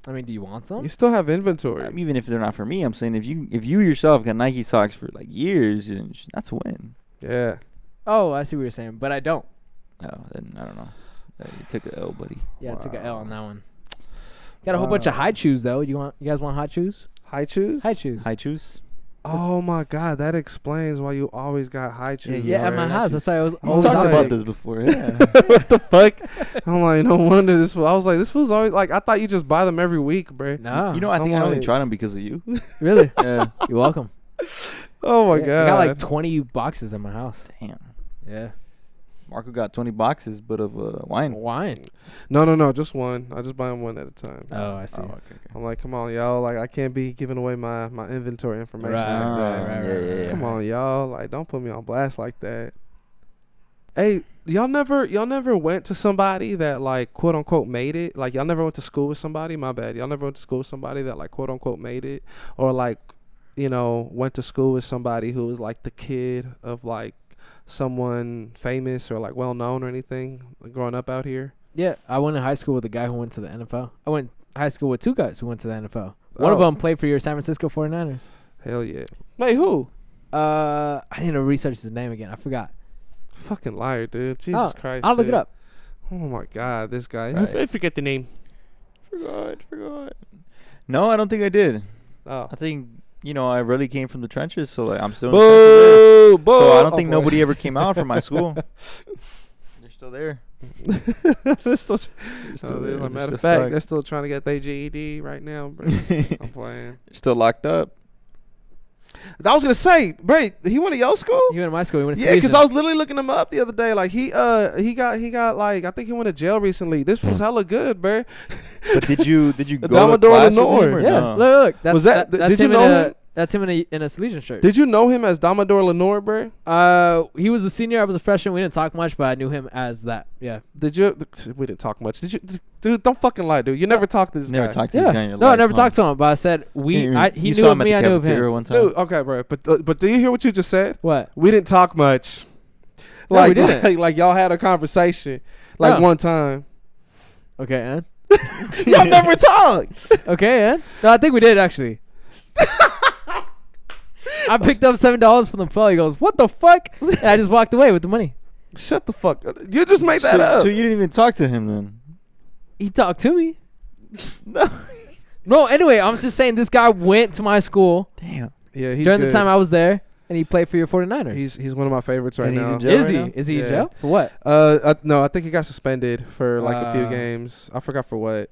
I mean, do you want some? You still have inventory. Even if they're not for me, I'm saying if you yourself got Nike socks for like years, that's a win. Yeah. Oh, I see what you're saying, but I don't. No, then I don't know. You took an L, buddy. Yeah, I took an L Wow. on that one. Got a whole bunch of high shoes though. You guys want high shoes? High shoes? High shoes. High shoes. Oh my god, that explains why you always got high shoes. Yeah, at bro. my house. That's why I was. We was talked like- about this before. Yeah. What the fuck? I'm like, no wonder this fool. I was like, this fool's always like, I thought you just buy them every week, bro. No. I think I only like- tried them because of you. Really? Yeah. You're welcome. Oh my Yeah, god. I got like 20 boxes in my house. Damn. Yeah. Marco got 20 boxes, but of wine. Wine. No, just one. I just buy them one at a time. Oh, I see. Okay. I'm like, come on, y'all. Like, I can't be giving away my inventory information Right, like that. right. Come on, y'all. Like, don't put me on blast like that. Hey, y'all never went to somebody that like quote unquote made it? Like, y'all never went to school with somebody? My bad. Y'all never went to school with somebody that like quote unquote made it, or like, went to school with somebody who was like the kid of like someone famous or like well known or anything growing up out here? Yeah, I went to high school with a guy who went to the NFL. I went high school with two guys who went to the NFL. One of Oh. them played for your San Francisco 49ers. Hell yeah. Wait, who? I need to research his name again. I forgot. Fucking liar, dude. Jesus Christ. I'll look dude. it up. Oh my god, this guy. Right. I forget the name. Forgot. No, I don't think I did. Oh. I think, I really came from the trenches, so like I'm still in the trenches. Boo! Boo! So I don't Oh, think boy. nobody ever came out from my school. They're still there. They're still, They're as there. a They're matter still of fact, stuck. they're still trying to get their GED right now, bro. I'm playing. They're still locked up. I was gonna say, bro, he went to your school. He went to my school. He went to Yeah, because Salesian. I was literally looking him up the other day. Like he got like I think he went to jail recently. This was hella good, bro. But did you go to Damador class with Lenore. him or Yeah, no? look. That's, Was that- that's did you him know in a, him? That's him in a Salesian shirt. Did you know him as Damador Lenore, bro? He was a senior. I was a freshman. We didn't talk much, but I knew him as that. Yeah. Did you? We didn't talk much. Did you, dude? Don't fucking lie, dude. You never talked to this Never guy. talked to this guy in your No, life, I never huh? talked to him, but I said he You knew saw of him at me. the I knew of cafeteria him. one time. Dude, okay, bro. But do you hear what you just said? What? We didn't talk much. No, we didn't. Like y'all had a conversation like No. one time. Okay, and Y'all never talked. okay, and no, I think we did actually. I picked up $7 from the fellow. He goes, "What the fuck?" And I just walked away with the money. Shut the fuck up. You just made that up. So you didn't even talk to him then? He talked to me. No. No, anyway, I'm just saying this guy went to my school Damn. Yeah, he's during good. the time I was there, and he played for your 49ers. He's one of my favorites right And he's now. in jail Is right he? now? Is he in Yeah. jail for what? No, I think he got suspended for like a few Uh. games. I forgot for what.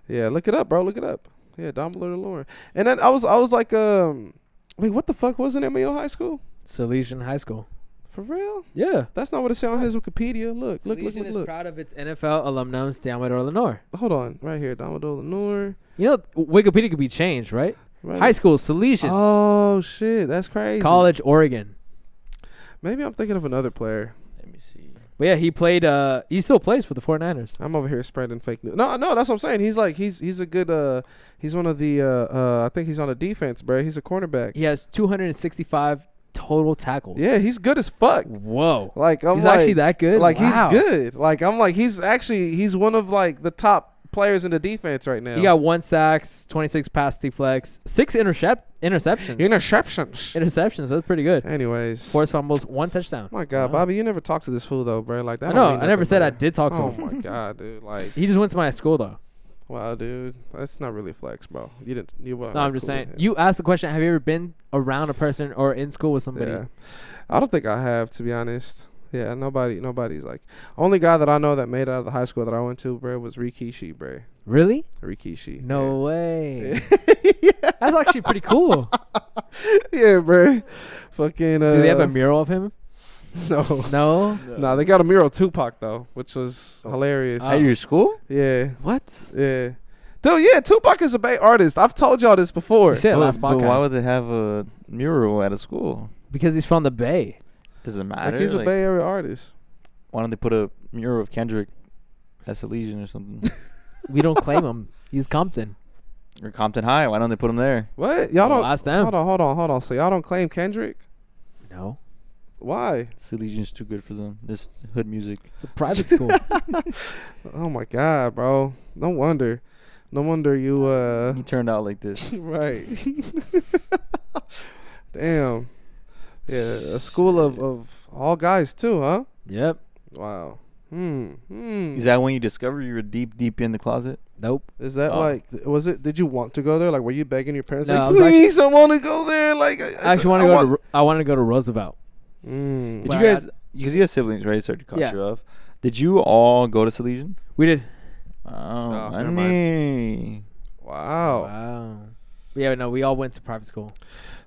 Yeah, look it up, bro. Look it up. Yeah, Dumbledore Lauren. And then I was like, wait, what the fuck was the name of your high school? Salesian High School. For real? Yeah. That's not what it said on his Wikipedia. Look. Salesian is proud of its NFL alumnus, Damador Lenore. Hold on, right here, Dumbledore Lenore. You know, Wikipedia could be changed, right? Right. High school, Salesian. Oh shit, that's crazy. College, Oregon. Maybe I'm thinking of another player. Let me see. But yeah, he played. He still plays for the 49ers. I'm over here spreading fake news. No, that's what I'm saying. He's like he's a good he's one of the I think he's on the defense, bro. He's a cornerback. He has 265 total tackles. Yeah, he's good as fuck. Whoa. Like I'm He's like, actually that good? Like Wow. he's good. Like I'm like he's one of like the top players in the defense right now. He got 1 sacks, 26 pass deflects, 6 interceptions. interceptions. That's pretty good. Anyways, 4 fumbles, 1 touchdown. my God, Wow. Bobby, you never talked to this fool though, bro. Like that. I don't know. mean I never nothing, said bro. I did talk to Oh him. my God, dude. Like, He just went to my school though. wow, dude. That's not really flex, bro. You didn't. You weren't. No, I'm just saying. You asked the question: have you ever been around a person or in school with somebody? Yeah. I don't think I have, to be honest. Yeah, nobody's like. Only guy that I know that made it out of the high school that I went to, bro, was Rikishi, bro. Really? Rikishi. No way. Yeah. That's actually pretty cool. Yeah, bro. Fucking. Do they have a mural of him? No. No. No, they got a mural of Tupac though, which was hilarious. At your school? Yeah, What? yeah. Dude, yeah, Tupac is a Bay artist. I've told y'all this before. You said it last But podcast. why would they have a mural at a school? Because he's from the Bay. Doesn't matter. Like he's a Like, Bay Area artist. why don't they put a mural of Kendrick as a Legion or something? We don't claim him. He's Compton. Or Compton High? Why don't they put him there? What? Y'all Well, don't. ask them. Hold on. So y'all don't claim Kendrick? No. Why? The Legion's too good for them. This hood music. It's a private school. Oh my God, bro. No wonder you He turned out like this. right. Damn. Yeah, a school of all guys too, huh? Yep. Wow. Is that when you discovered you were deep in the closet? Nope. Is that Oh. like? Was it? Did you want to go there? Like, were you begging your parents? No, I like, was please, I want to go there. Like, I actually want to go to. I want to go to Roosevelt. Mm. Did But you guys? Because you have siblings, right? Sorry to cut Yeah. you off. Did you all go to Salesian? We did. Oh, never money. Wow, Wow. Yeah, no, we all went to private school.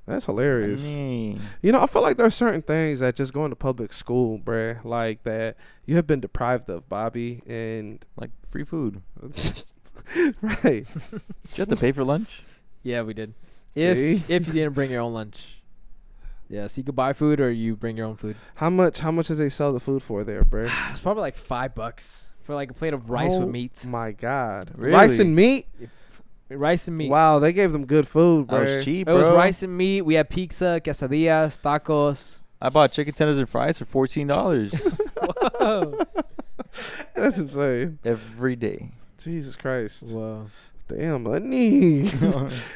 that's hilarious. Money. You know, I feel like there's certain things that just going to public school, bruh, like that you have been deprived of, Bobby, and Like free food. right. Did you have to pay for lunch? Yeah, we did. See? If you didn't bring your own lunch. Yeah, so you could buy food or you bring your own food. How much does they sell the food for there, bruh? It's probably like $5 for like a plate of rice with meat. My God, Really? rice and meat. Rice and meat. Wow, they gave them good food, That was bruh. cheap, It bro. was rice and meat. We had pizza, quesadillas, tacos. I bought chicken tenders and fries for $14 Whoa. That's insane. every day. Jesus Christ. Whoa. Damn money.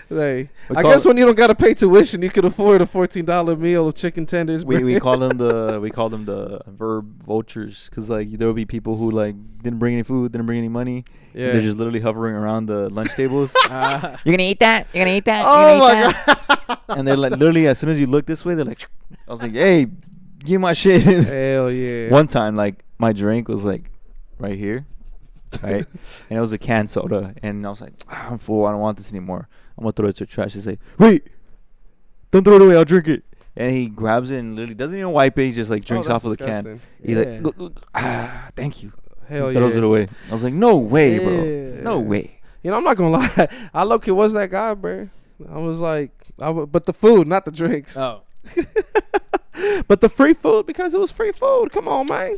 Like, We I call guess it- when you don't gotta pay tuition, you could afford a $14 meal of chicken tenders. we bruh. call them the verb vultures because like there will be people who like didn't bring any food, didn't bring any money. Yeah. They're just literally hovering around the lunch tables. Uh, You're gonna eat that? You're gonna eat that? Oh my God. And they're like literally as soon as you look this way, they're like, I was like, hey, give my shit. Hell yeah. One time, like my drink was like right here, right, and it was a canned soda, and I was like, I'm full. I don't want this anymore. I'm gonna throw it to the trash. He's like, wait, don't throw it away. I'll drink it. And he grabs it and literally doesn't even wipe it. He just like drinks off of the can. He's like, thank you. Hell Throws it away. I was like, no way, bro. Yeah. No way. You know, I'm not gonna lie. I low-key was that guy, bro. I was like, but the food, not the drinks. Oh. But the free food, because it was free food. Come on, man.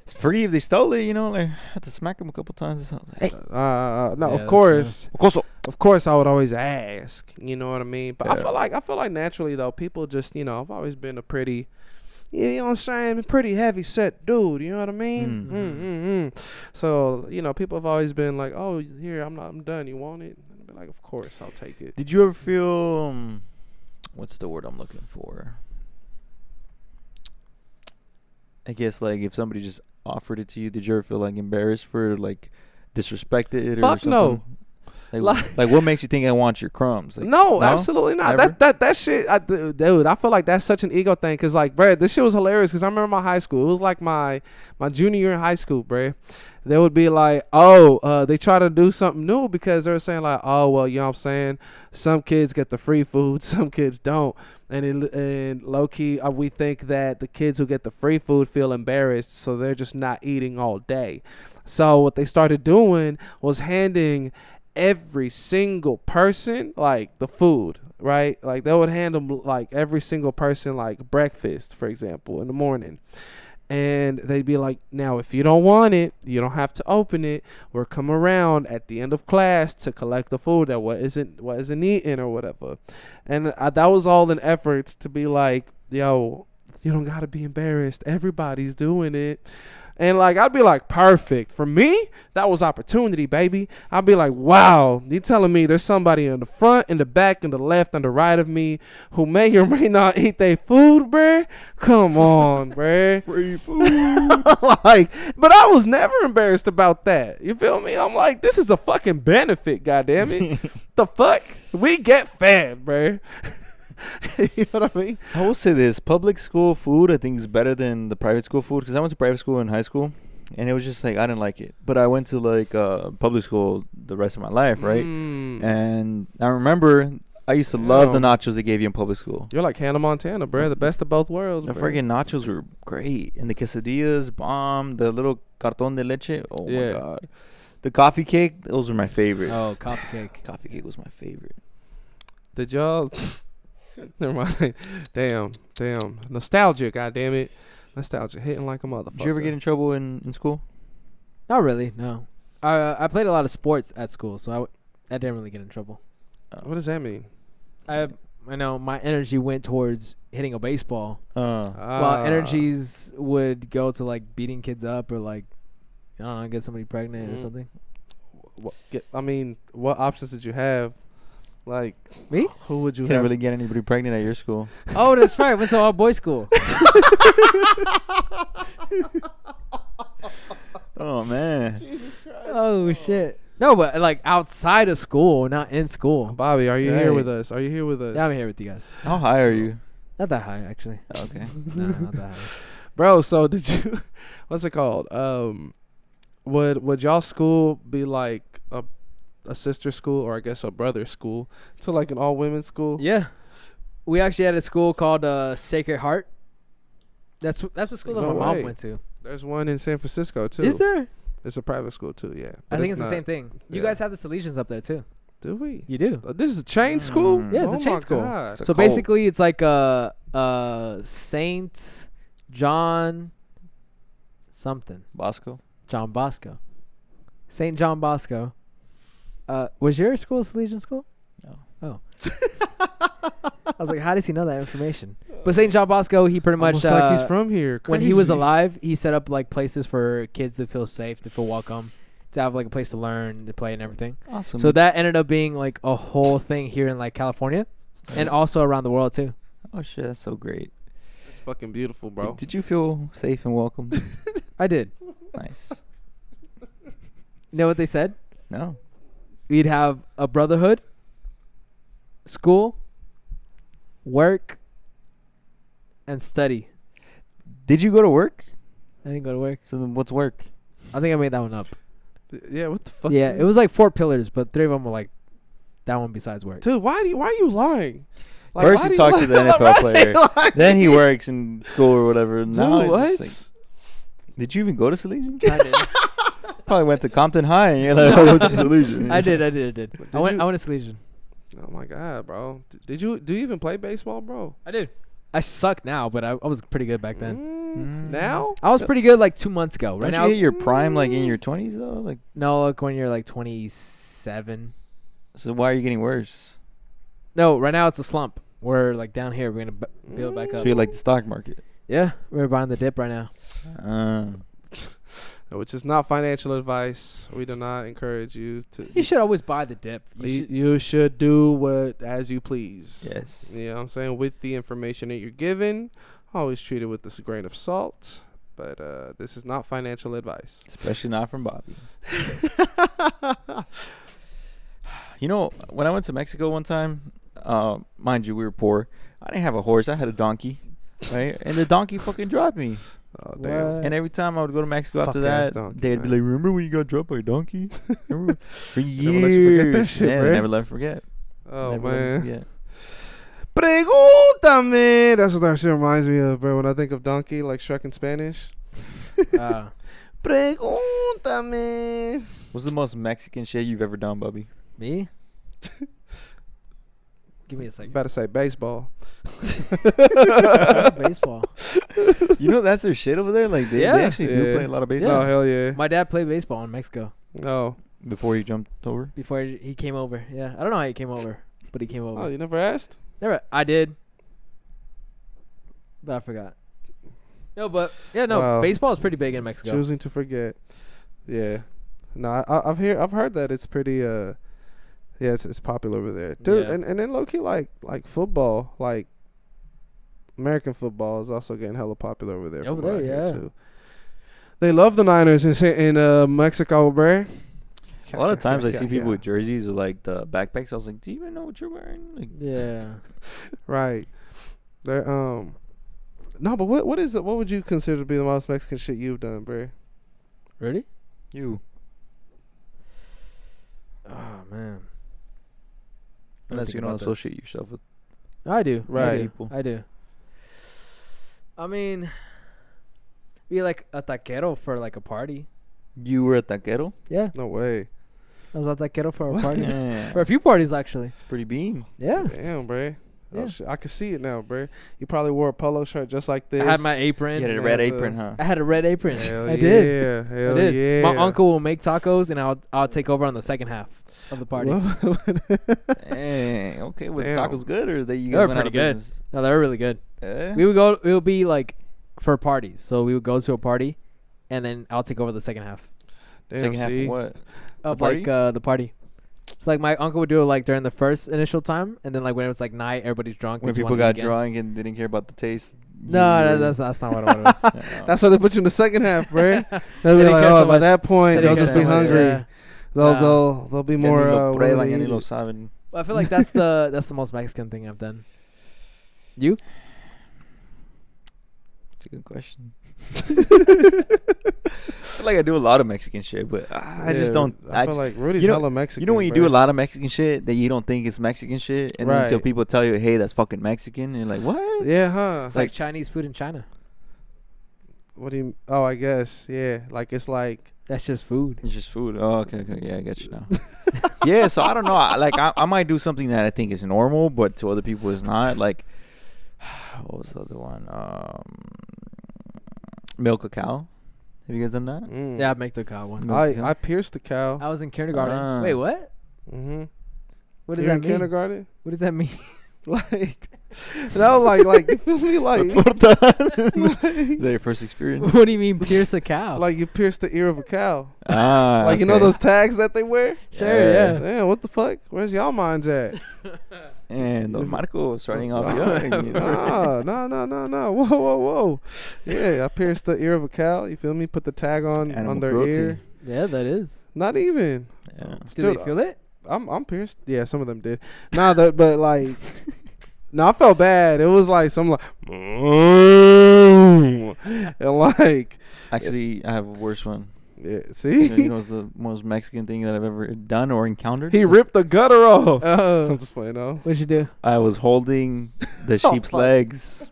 It's free if they stole it, you know. Like, I had to smack him a couple times. I was like, hey. No, Yeah, of course. Coso. Of course, I would always ask. You know what I mean? But Yeah. I feel like naturally though, people just, you know, I've always been a pretty, you know what I'm saying, pretty heavy set dude. You know what I mean? So you know, people have always been like, oh, here, I'm done. You want it? And I'd be like, of course, I'll take it. Did you ever feel, what's the word I'm looking for? I guess like if somebody just offered it to you, did you ever feel like embarrassed for like disrespected it or Fuck something? no. Like what makes you think I want your crumbs? Like, No, absolutely not. Never? That shit, dude. I feel like that's such an ego thing. Cause like, bruh, this shit was hilarious. Cause I remember my high school. It was like my junior year in high school, bruh. They would be like, they try to do something new because they were saying like, oh, well, you know what I'm saying? Some kids get the free food, some kids don't. And low key, we think that the kids who get the free food feel embarrassed, so they're just not eating all day. So what they started doing was handing every single person like the food, right? Like they would hand them like every single person like breakfast, for example, in the morning. And they'd be like, now, if you don't want it, you don't have to open it. We'll come around at the end of class to collect the food that what isn't eaten or whatever. And that was all in efforts to be like, yo, you don't got to be embarrassed. Everybody's doing it. And like, I'd be like, perfect. For me, that was opportunity, baby. I'd be like, wow, you telling me there's somebody in the front, in the back, in the left, and the right of me who may or may not eat their food, bruh? Come on, bruh. free food. Like, but I was never embarrassed about that. You feel me? I'm like, this is a fucking benefit, goddammit. The fuck? We get fed, bruh. You know what I mean? I will say this: public school food, I think, is better than the private school food. Because I went to private school in high school, and it was just like I didn't like it. But I went to like public school the rest of my life, right? And I remember I used to love the nachos they gave you in public school. You're like Hannah Montana, bruh. The best of both worlds. The bruh. freaking nachos were great, and the quesadillas, bomb. The little cartón de leche, oh my god. The coffee cake, those were my favorite. Oh, coffee cake. Coffee cake was my favorite. Did y'all? Never mind. Damn. Nostalgia, goddammit. Nostalgia hitting like a motherfucker. Did you ever get in trouble in school? Not really, no. I played a lot of sports at school, so I didn't really get in trouble. What does that mean? I know my energy went towards hitting a baseball, Ah. while energies would go to like beating kids up or like, I don't know, get somebody pregnant or something. What options did you have? Like Me? Who would you Couldn't have? really get anybody pregnant at your school. Oh, that's right. I went to all boys school. Oh man. Oh shit. No, but like outside of school, not in school. Bobby, are you here Hey. with us? Yeah, I'm here with you guys. How high are you? Not that high, actually. Okay. No, not that high. Bro, so did you what's it called? Would y'all school be like a sister school, or I guess a brother school, to like an all women's school? Yeah, we actually had a school called Sacred Heart. That's the school that No my mom way. went to. There's one in San Francisco too. Is there? It's a private school too, yeah. I But think it's the not- same thing. You yeah. guys have the Salesians up there too. Do we? You do. This is a chain school? Yeah, it's a Oh chain my school. God. It's a So cult. basically, it's like Saint John something. Bosco. John Bosco. Saint John Bosco. Was your school a Salesian school? No. Oh. I was like, how does he know that information? But Saint John Bosco, he pretty much Almost like he's from here. when he was Crazy. alive, he set up like places for kids to feel safe, to feel welcome, to have like a place to learn, to play, and everything. Awesome. So that ended up being like a whole thing here in like California, and also around the world too. Oh shit, that's so great. Fucking beautiful, bro. Did you feel safe and welcome? I did. Nice. You know what they said? No. We'd have a brotherhood, school, work, and study. Did you go to work? I didn't go to work. So then what's work? I think I made that one up. Yeah, what the fuck? Yeah, it was like 4 pillars, but 3 of them were like that one besides work. Dude, why are you lying? Like, First why he do you talks to the like- NFL player. like- Then he works in school or whatever. Now Dude, he's what? just like, did you even go to Salesian? I did. Probably went to Compton High and you're like, oh, it's Salesian. I did. I went you- to Salesian. Oh my god, bro! Do you even play baseball, bro? I did. I suck now, but I was pretty good back then. Now? I was pretty good like 2 months ago. Right Don't now, you hit your prime like in your 20s though? Like, no, like when you're like 27. so why are you getting worse? No, right now it's a slump. We're like down here. We're gonna build back So up. you're like the stock market. Yeah, we're buying the dip right now. Which is not financial advice. We do not encourage you to. You should always buy the dip. You should do what as you please. Yes. You know what I'm saying? With the information that you're given, always treat it with this grain of salt. But this is not financial advice. Especially not from Bobby. You know, when I went to Mexico one time, mind you, we were poor. I didn't have a horse. I had a donkey, right? And the donkey fucking dropped me. Oh, damn. What? And every time I would go to Mexico after Fuck-ass that, donkey, they'd be man. like, remember when you got dropped by a donkey? Remember? For Never let you forget that years. shit, Yeah, bro. never let me forget. Oh, Never let me man. forget. Pregúntame. That's what that shit reminds me of, bro. When I think of donkey, like Shrek in Spanish. Pregúntame. What's the most Mexican shit you've ever done, Bubby? Me? Give me a second. Better say baseball. Baseball. You know that's their shit over there? Like, they Yeah. actually do Yeah. play a lot of Oh, baseball. hell yeah. My dad played baseball in Mexico No. Before you jumped over? before he came over. Yeah, I don't know how he came over, but he came over. Oh, you never asked? Never. I did, but I forgot. No, but yeah, no. Wow. Baseball is pretty big in Mexico. Choosing to forget. Yeah. No, I've heard that it's pretty yeah, it's popular over there, dude. Yeah. And then low key like football, like American football is also getting hella popular over there. Over from what I there, hear, yeah. Too. They love the Niners in Mexico, bruh. A lot of times I Yeah, see people yeah. with jerseys or like the backpacks. I was like, do you even know what you're wearing? Like, Yeah. Right. They're no, but what is it? What would you consider to be the most Mexican shit you've done, bruh? Ready? you. Oh man. Unless you don't associate yourself with I do. Right. people. I do. I mean, be like a taquero for like a party. You were a taquero? Yeah, No way. I was a taquero for a What? party. Yeah. For a few parties actually. It's pretty beam. Yeah. Damn, bruh. Oh, Yeah. shit. I can see it now, bruh. You probably wore a polo shirt just like this. I had my apron. You had a Yeah, red the- apron, huh? I had a red apron. Hell I did. Yeah, hell I did. yeah. My uncle will make tacos, and I'll take over on the second half of the party. Hey, okay. Were the Damn. tacos good or they you They guys were went out pretty of good. business? No, they were really good. Eh? We would go. It would be like for parties. So we would go to a party, and then I'll take over the second half Damn, Second half see? of what? of party? like the party. So like my uncle would do it like during the first initial time, and then like when it was like night, everybody's drunk. When they just people wanna eat got again. drunk and didn't care about the taste. No, that's not what it was. That's why they put you in the second half, bruh. They'll They be didn't like, care oh, so by much. that point, They they'll didn't just care be so much, hungry. yeah. They'll be more. Lo willing prueban, to ya ni eat lo it. saben. Well, I feel like that's the most Mexican thing I've done. You? That's a good question. I feel like I do a lot of Mexican shit, but I just Yeah, don't. I feel like Rudy's you know- hella Mexican. You know when you do bruh. a lot of Mexican shit that you don't think it's Mexican shit, and then until Right. people tell you, "Hey, that's fucking Mexican," and you're like, "What?" Yeah, huh? It's like Chinese food in China. What do you? Oh, I guess. Yeah, like it's like. That's just food. It's just food. Oh, okay, yeah, I get you now. Yeah, so I don't know. I might do something that I think is normal, but to other people it's not. Like, what was the other one? Milk a cow. Have you guys done that? Mm. Yeah, I make the cow one. I pierced the cow. I was in kindergarten. Ah. Wait, what? Mm-hmm. What does You're that in mean? kindergarten? What does that mean? Like, no, like you feel me? Like, Is that your first experience? What do you mean pierce a cow? like you pierced the ear of a cow. Ah, Like you know okay. those tags that they wear? Sure, Yeah. yeah. Damn, what the fuck? Where's y'all minds at? And Marco starting off young. You know? No. Whoa. Yeah, I pierced the ear of a cow. You feel me? Put the tag on Animal their cruelty. ear. Yeah, that is. Not even. Yeah. Do Dude, they feel it? I'm pierced. Yeah, some of them did. Nah, but like, no, I felt bad. It was like some like, and like, Actually, I have a worse one. Yeah, see? You know, it's the most Mexican thing that I've ever done or encountered. He ripped the gutter off. Oh. I'm just playing, no. What'd you do? I was holding the Oh, sheep's fuck. legs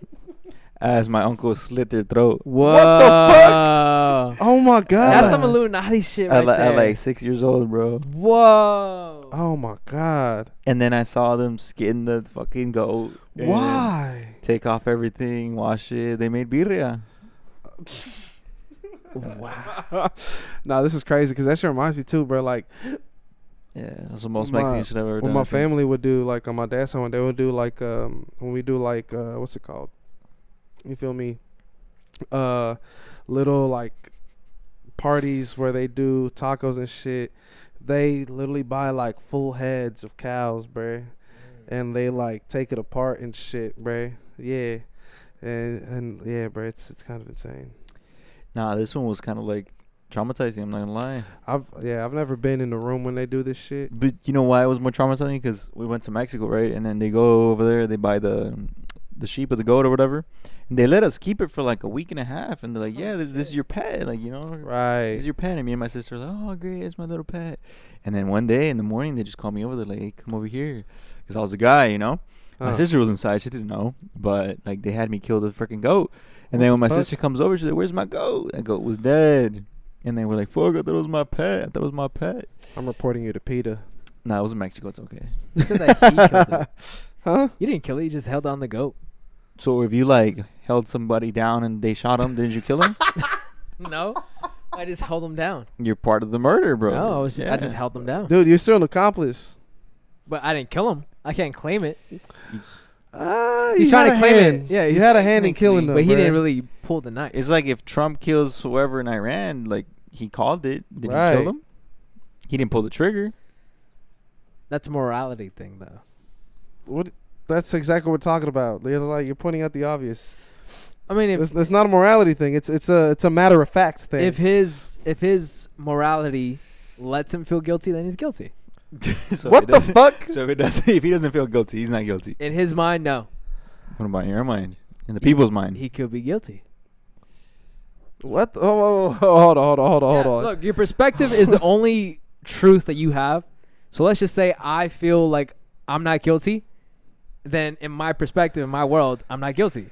as my uncle slit their throat. Whoa. Oh my god. That's some Illuminati shit right At there. like 6 years old, bro. Whoa. Oh my god. And then I saw them skin the fucking goat. and Why? Take off everything, wash it. They made birria. Wow. Nah, this is crazy because that shit reminds me too, bro. Like Yeah, that's the most My- Mexican shit I've ever what done. my I think. family would do, like on my dad's side, when they would do like when we do like what's it called? You feel me? Little like parties where they do tacos and shit. They literally buy like full heads of cows, bruh. And they like take it apart and shit, bruh. Yeah. And yeah, bruh, it's kind of insane. Nah, this one was kind of like traumatizing. I'm not gonna lie. I've never been in the room when they do this shit. But you know why it was more traumatizing? Because we went to Mexico, right? And then they go over there, they buy the sheep or the goat or whatever, and they let us keep it for like a week and a half. And they're like, "Yeah, this is your pet, like you know, Right. this is your pet." And me and my sister were like, "Oh, great, it's my little pet." And then one day in the morning, they just called me over. They're like, "Hey, come over here," because I was a guy, you know. My sister was inside; she didn't know, but like they had me kill the freaking goat. And then when my Fuck. sister comes over, she's like, "Where's my goat?" That goat was dead. And then we're like, "Fuck! I thought it was my pet. I thought it was my pet." I'm reporting you to PETA. Nah, it was in Mexico. It's okay. You said that he killed it. Huh? You didn't kill it. You just held on the goat. So if you like held somebody down and they shot him, didn't you kill him? No. I just held him down. You're part of the murder, bro. No, I Yeah. just held him down. Dude, you're still an accomplice. But I didn't kill him. I can't claim it. He's He's trying to claim hand. it. Yeah, he he's had a hand in killing them. But he bruh. didn't really pull the knife. It's like if Trump kills whoever in Iran, like he called it. Did Right. he kill them? He didn't pull the trigger. That's a morality thing, though. What? That's exactly what we're talking about. They're like you're pointing out the obvious. I mean, if It's not a morality thing. It's a matter of fact thing. if his morality lets him feel guilty, then he's guilty. So what if it the doesn't- fuck? So if he doesn't feel guilty, he's not guilty. In his mind, no. What about in your mind? In the people's mind? He could be guilty. What? Hold on. Look, your perspective is the only truth that you have. So let's just say I feel like I'm not guilty. Then in my perspective, in my world, I'm not guilty.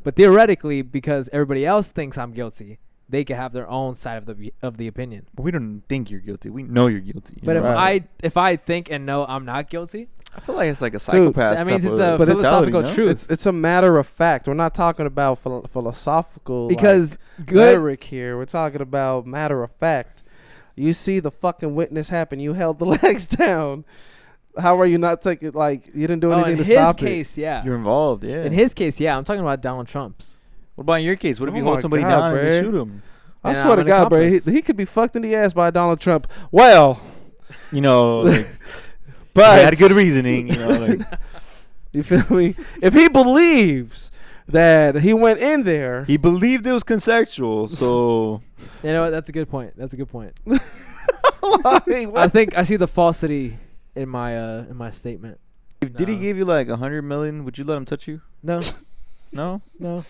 But theoretically, because everybody else thinks I'm guilty, they can have their own side of the opinion. But we don't think you're guilty. We know you're guilty. you But know? if I think and know I'm not guilty, I feel like it's like a psychopath. that means type it's of a But it's- philosophical mentality, truth. It's a matter of fact. We're not talking about philosophical Because good, rhetoric here. We're talking about matter of fact. You see the fucking witness happen. You held the legs down. How are you not taking like you didn't do anything in to his stop case, yeah. You're involved, yeah. In his case, yeah. I'm talking about Donald Trump's. What about in your case? What if Oh you hold my somebody God, down and bruh. just shoot him? I And swear I'm to an God, bro, accomplice. he could be fucked in the ass by Donald Trump. Well, You know, like, but he had good reasoning. You know, like you feel me? If he believes that he went in there, he believed it was consensual. So You know what? That's a good point. That's a good point. like, I what? think I see the falsity in my statement. if did he No. give you like 100 million? Would you let him touch you? No, No, no.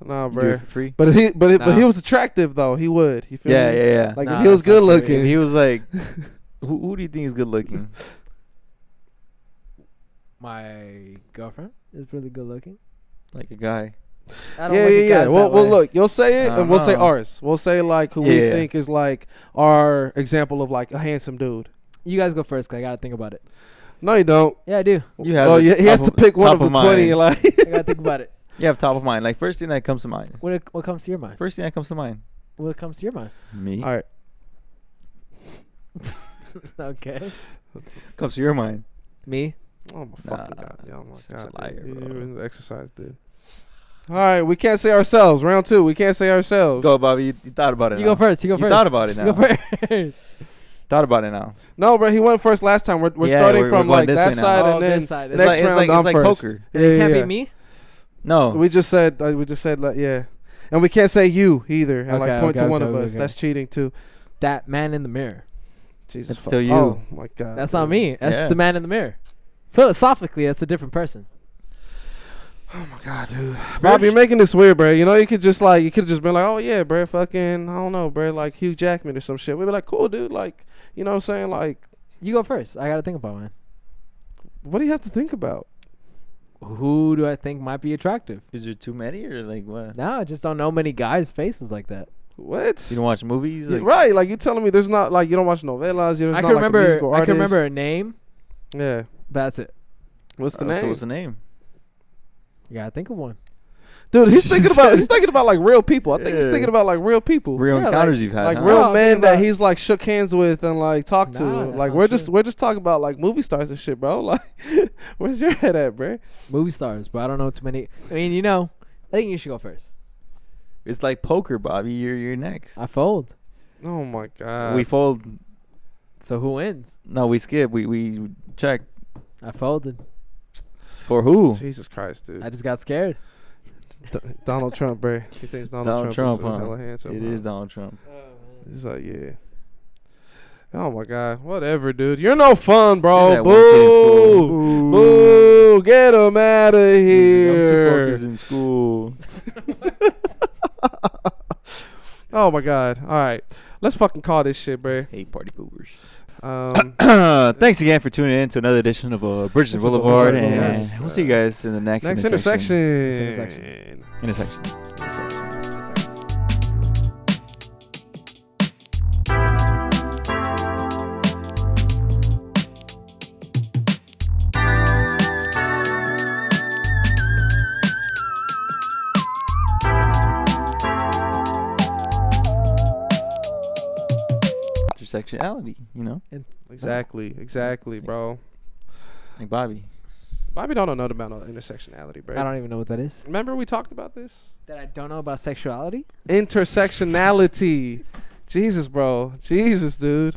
Nah, you do bro. it for free. But but No. he was attractive though. He would. You feel Yeah, me? yeah, yeah. Like Nah, if he was that's not good true. looking, If he was like, who do you think is good looking? My girlfriend is really good looking. Like a guy. I don't yeah, look yeah, at yeah. guys Well, that well, way. look, you'll say it, I and we'll say don't know. ours. We'll say like who we Yeah. think is like our example of like a handsome dude. You guys go first, 'cause I gotta think about it. No, you don't. Yeah, I do. You have Oh, it yeah, he has top to of- pick one top of the of 20. mind. Like, I gotta think about it. You have top of mind. Like first thing that comes to mind. What comes to your mind? First thing that comes to mind. What comes to your mind? Me. all right. Okay. Comes to your mind. Me. Oh my fucking god. Yeah, oh my such a god. liar, dude. bro. You're in the exercise, dude. All right, we can't say ourselves. Round 2, we can't say ourselves. Go, Bobby. You thought about it. You now. go first. You go You first. thought about it You now. go first. Thought about it now. No, bro, he went first last time. We're Yeah, starting we're from going like this that way now. side Oh, and then this side. It's next like- it's round like- I'm it's like first. poker. Yeah, It can't yeah. be me. No. We just said like yeah, and we can't say you either, and like Okay, point to okay, one okay, of us. okay. That's cheating too. That man in the mirror. Jesus, That's fuck. still you. Oh my god, That's not dude. me. That's Yeah. the man in the mirror. Philosophically, that's a different person. Oh my god, dude. Bob, you're making this weird, bro. You know, you could just been like, oh yeah, bro, fucking, I don't know, bro, like Hugh Jackman or some shit. We'd be like, cool, dude. Like, you know what I'm saying? Like, You go first. I gotta think about one. what do you have to think about? Who do I think might be attractive? Is there too many or like what? No, I just don't know many guys' faces like that. What? You don't watch movies? Yeah, Like, right, like you telling me there's not like you don't watch novelas. There's I not can like a remember. musical I can remember artist? a name. Yeah. But that's it. What's the So name? what's the name? You gotta think of one. Dude, he's thinking about like real people. I think he's thinking about like real people. Real Yeah, encounters like- you've had. Like huh? real No, I'm men thinking that about- he's like shook hands with and like talked to. Nah, that's Like not we're true. just talking about like movie stars and shit, bro. Like where's your head at, bro? Movie stars, but I don't know too many. I mean, you know, I think you should go first. It's like poker, Bobby. You're next. I fold. Oh my god. We fold. So who wins? No, we skip. We check. I folded. For who? Jesus Christ, dude. I just got scared. Donald Trump, bro. He thinks Donald Trump is huh? hella handsome. It is Donald Trump. He's like, yeah. Oh my god. Whatever, dude. You're no fun, bro. That one kid in school. Boo. Boo. Get him out of I'm too here. focused in school. Oh my god. All right. Let's fucking call this shit, bro. Hey, party poopers. Thanks Thanks again for tuning in to another edition of Bridges This is Boulevard, Boulevards, and yes. we'll see you guys in the next intersection. intersection. Intersection. Intersectionality, you know, Exactly, bro. like Bobby. Bobby don't know about no intersectionality, bro. I don't even know what that is. Remember we talked about this? That I don't know about sexuality? Intersectionality. Jesus, bro. Jesus, dude.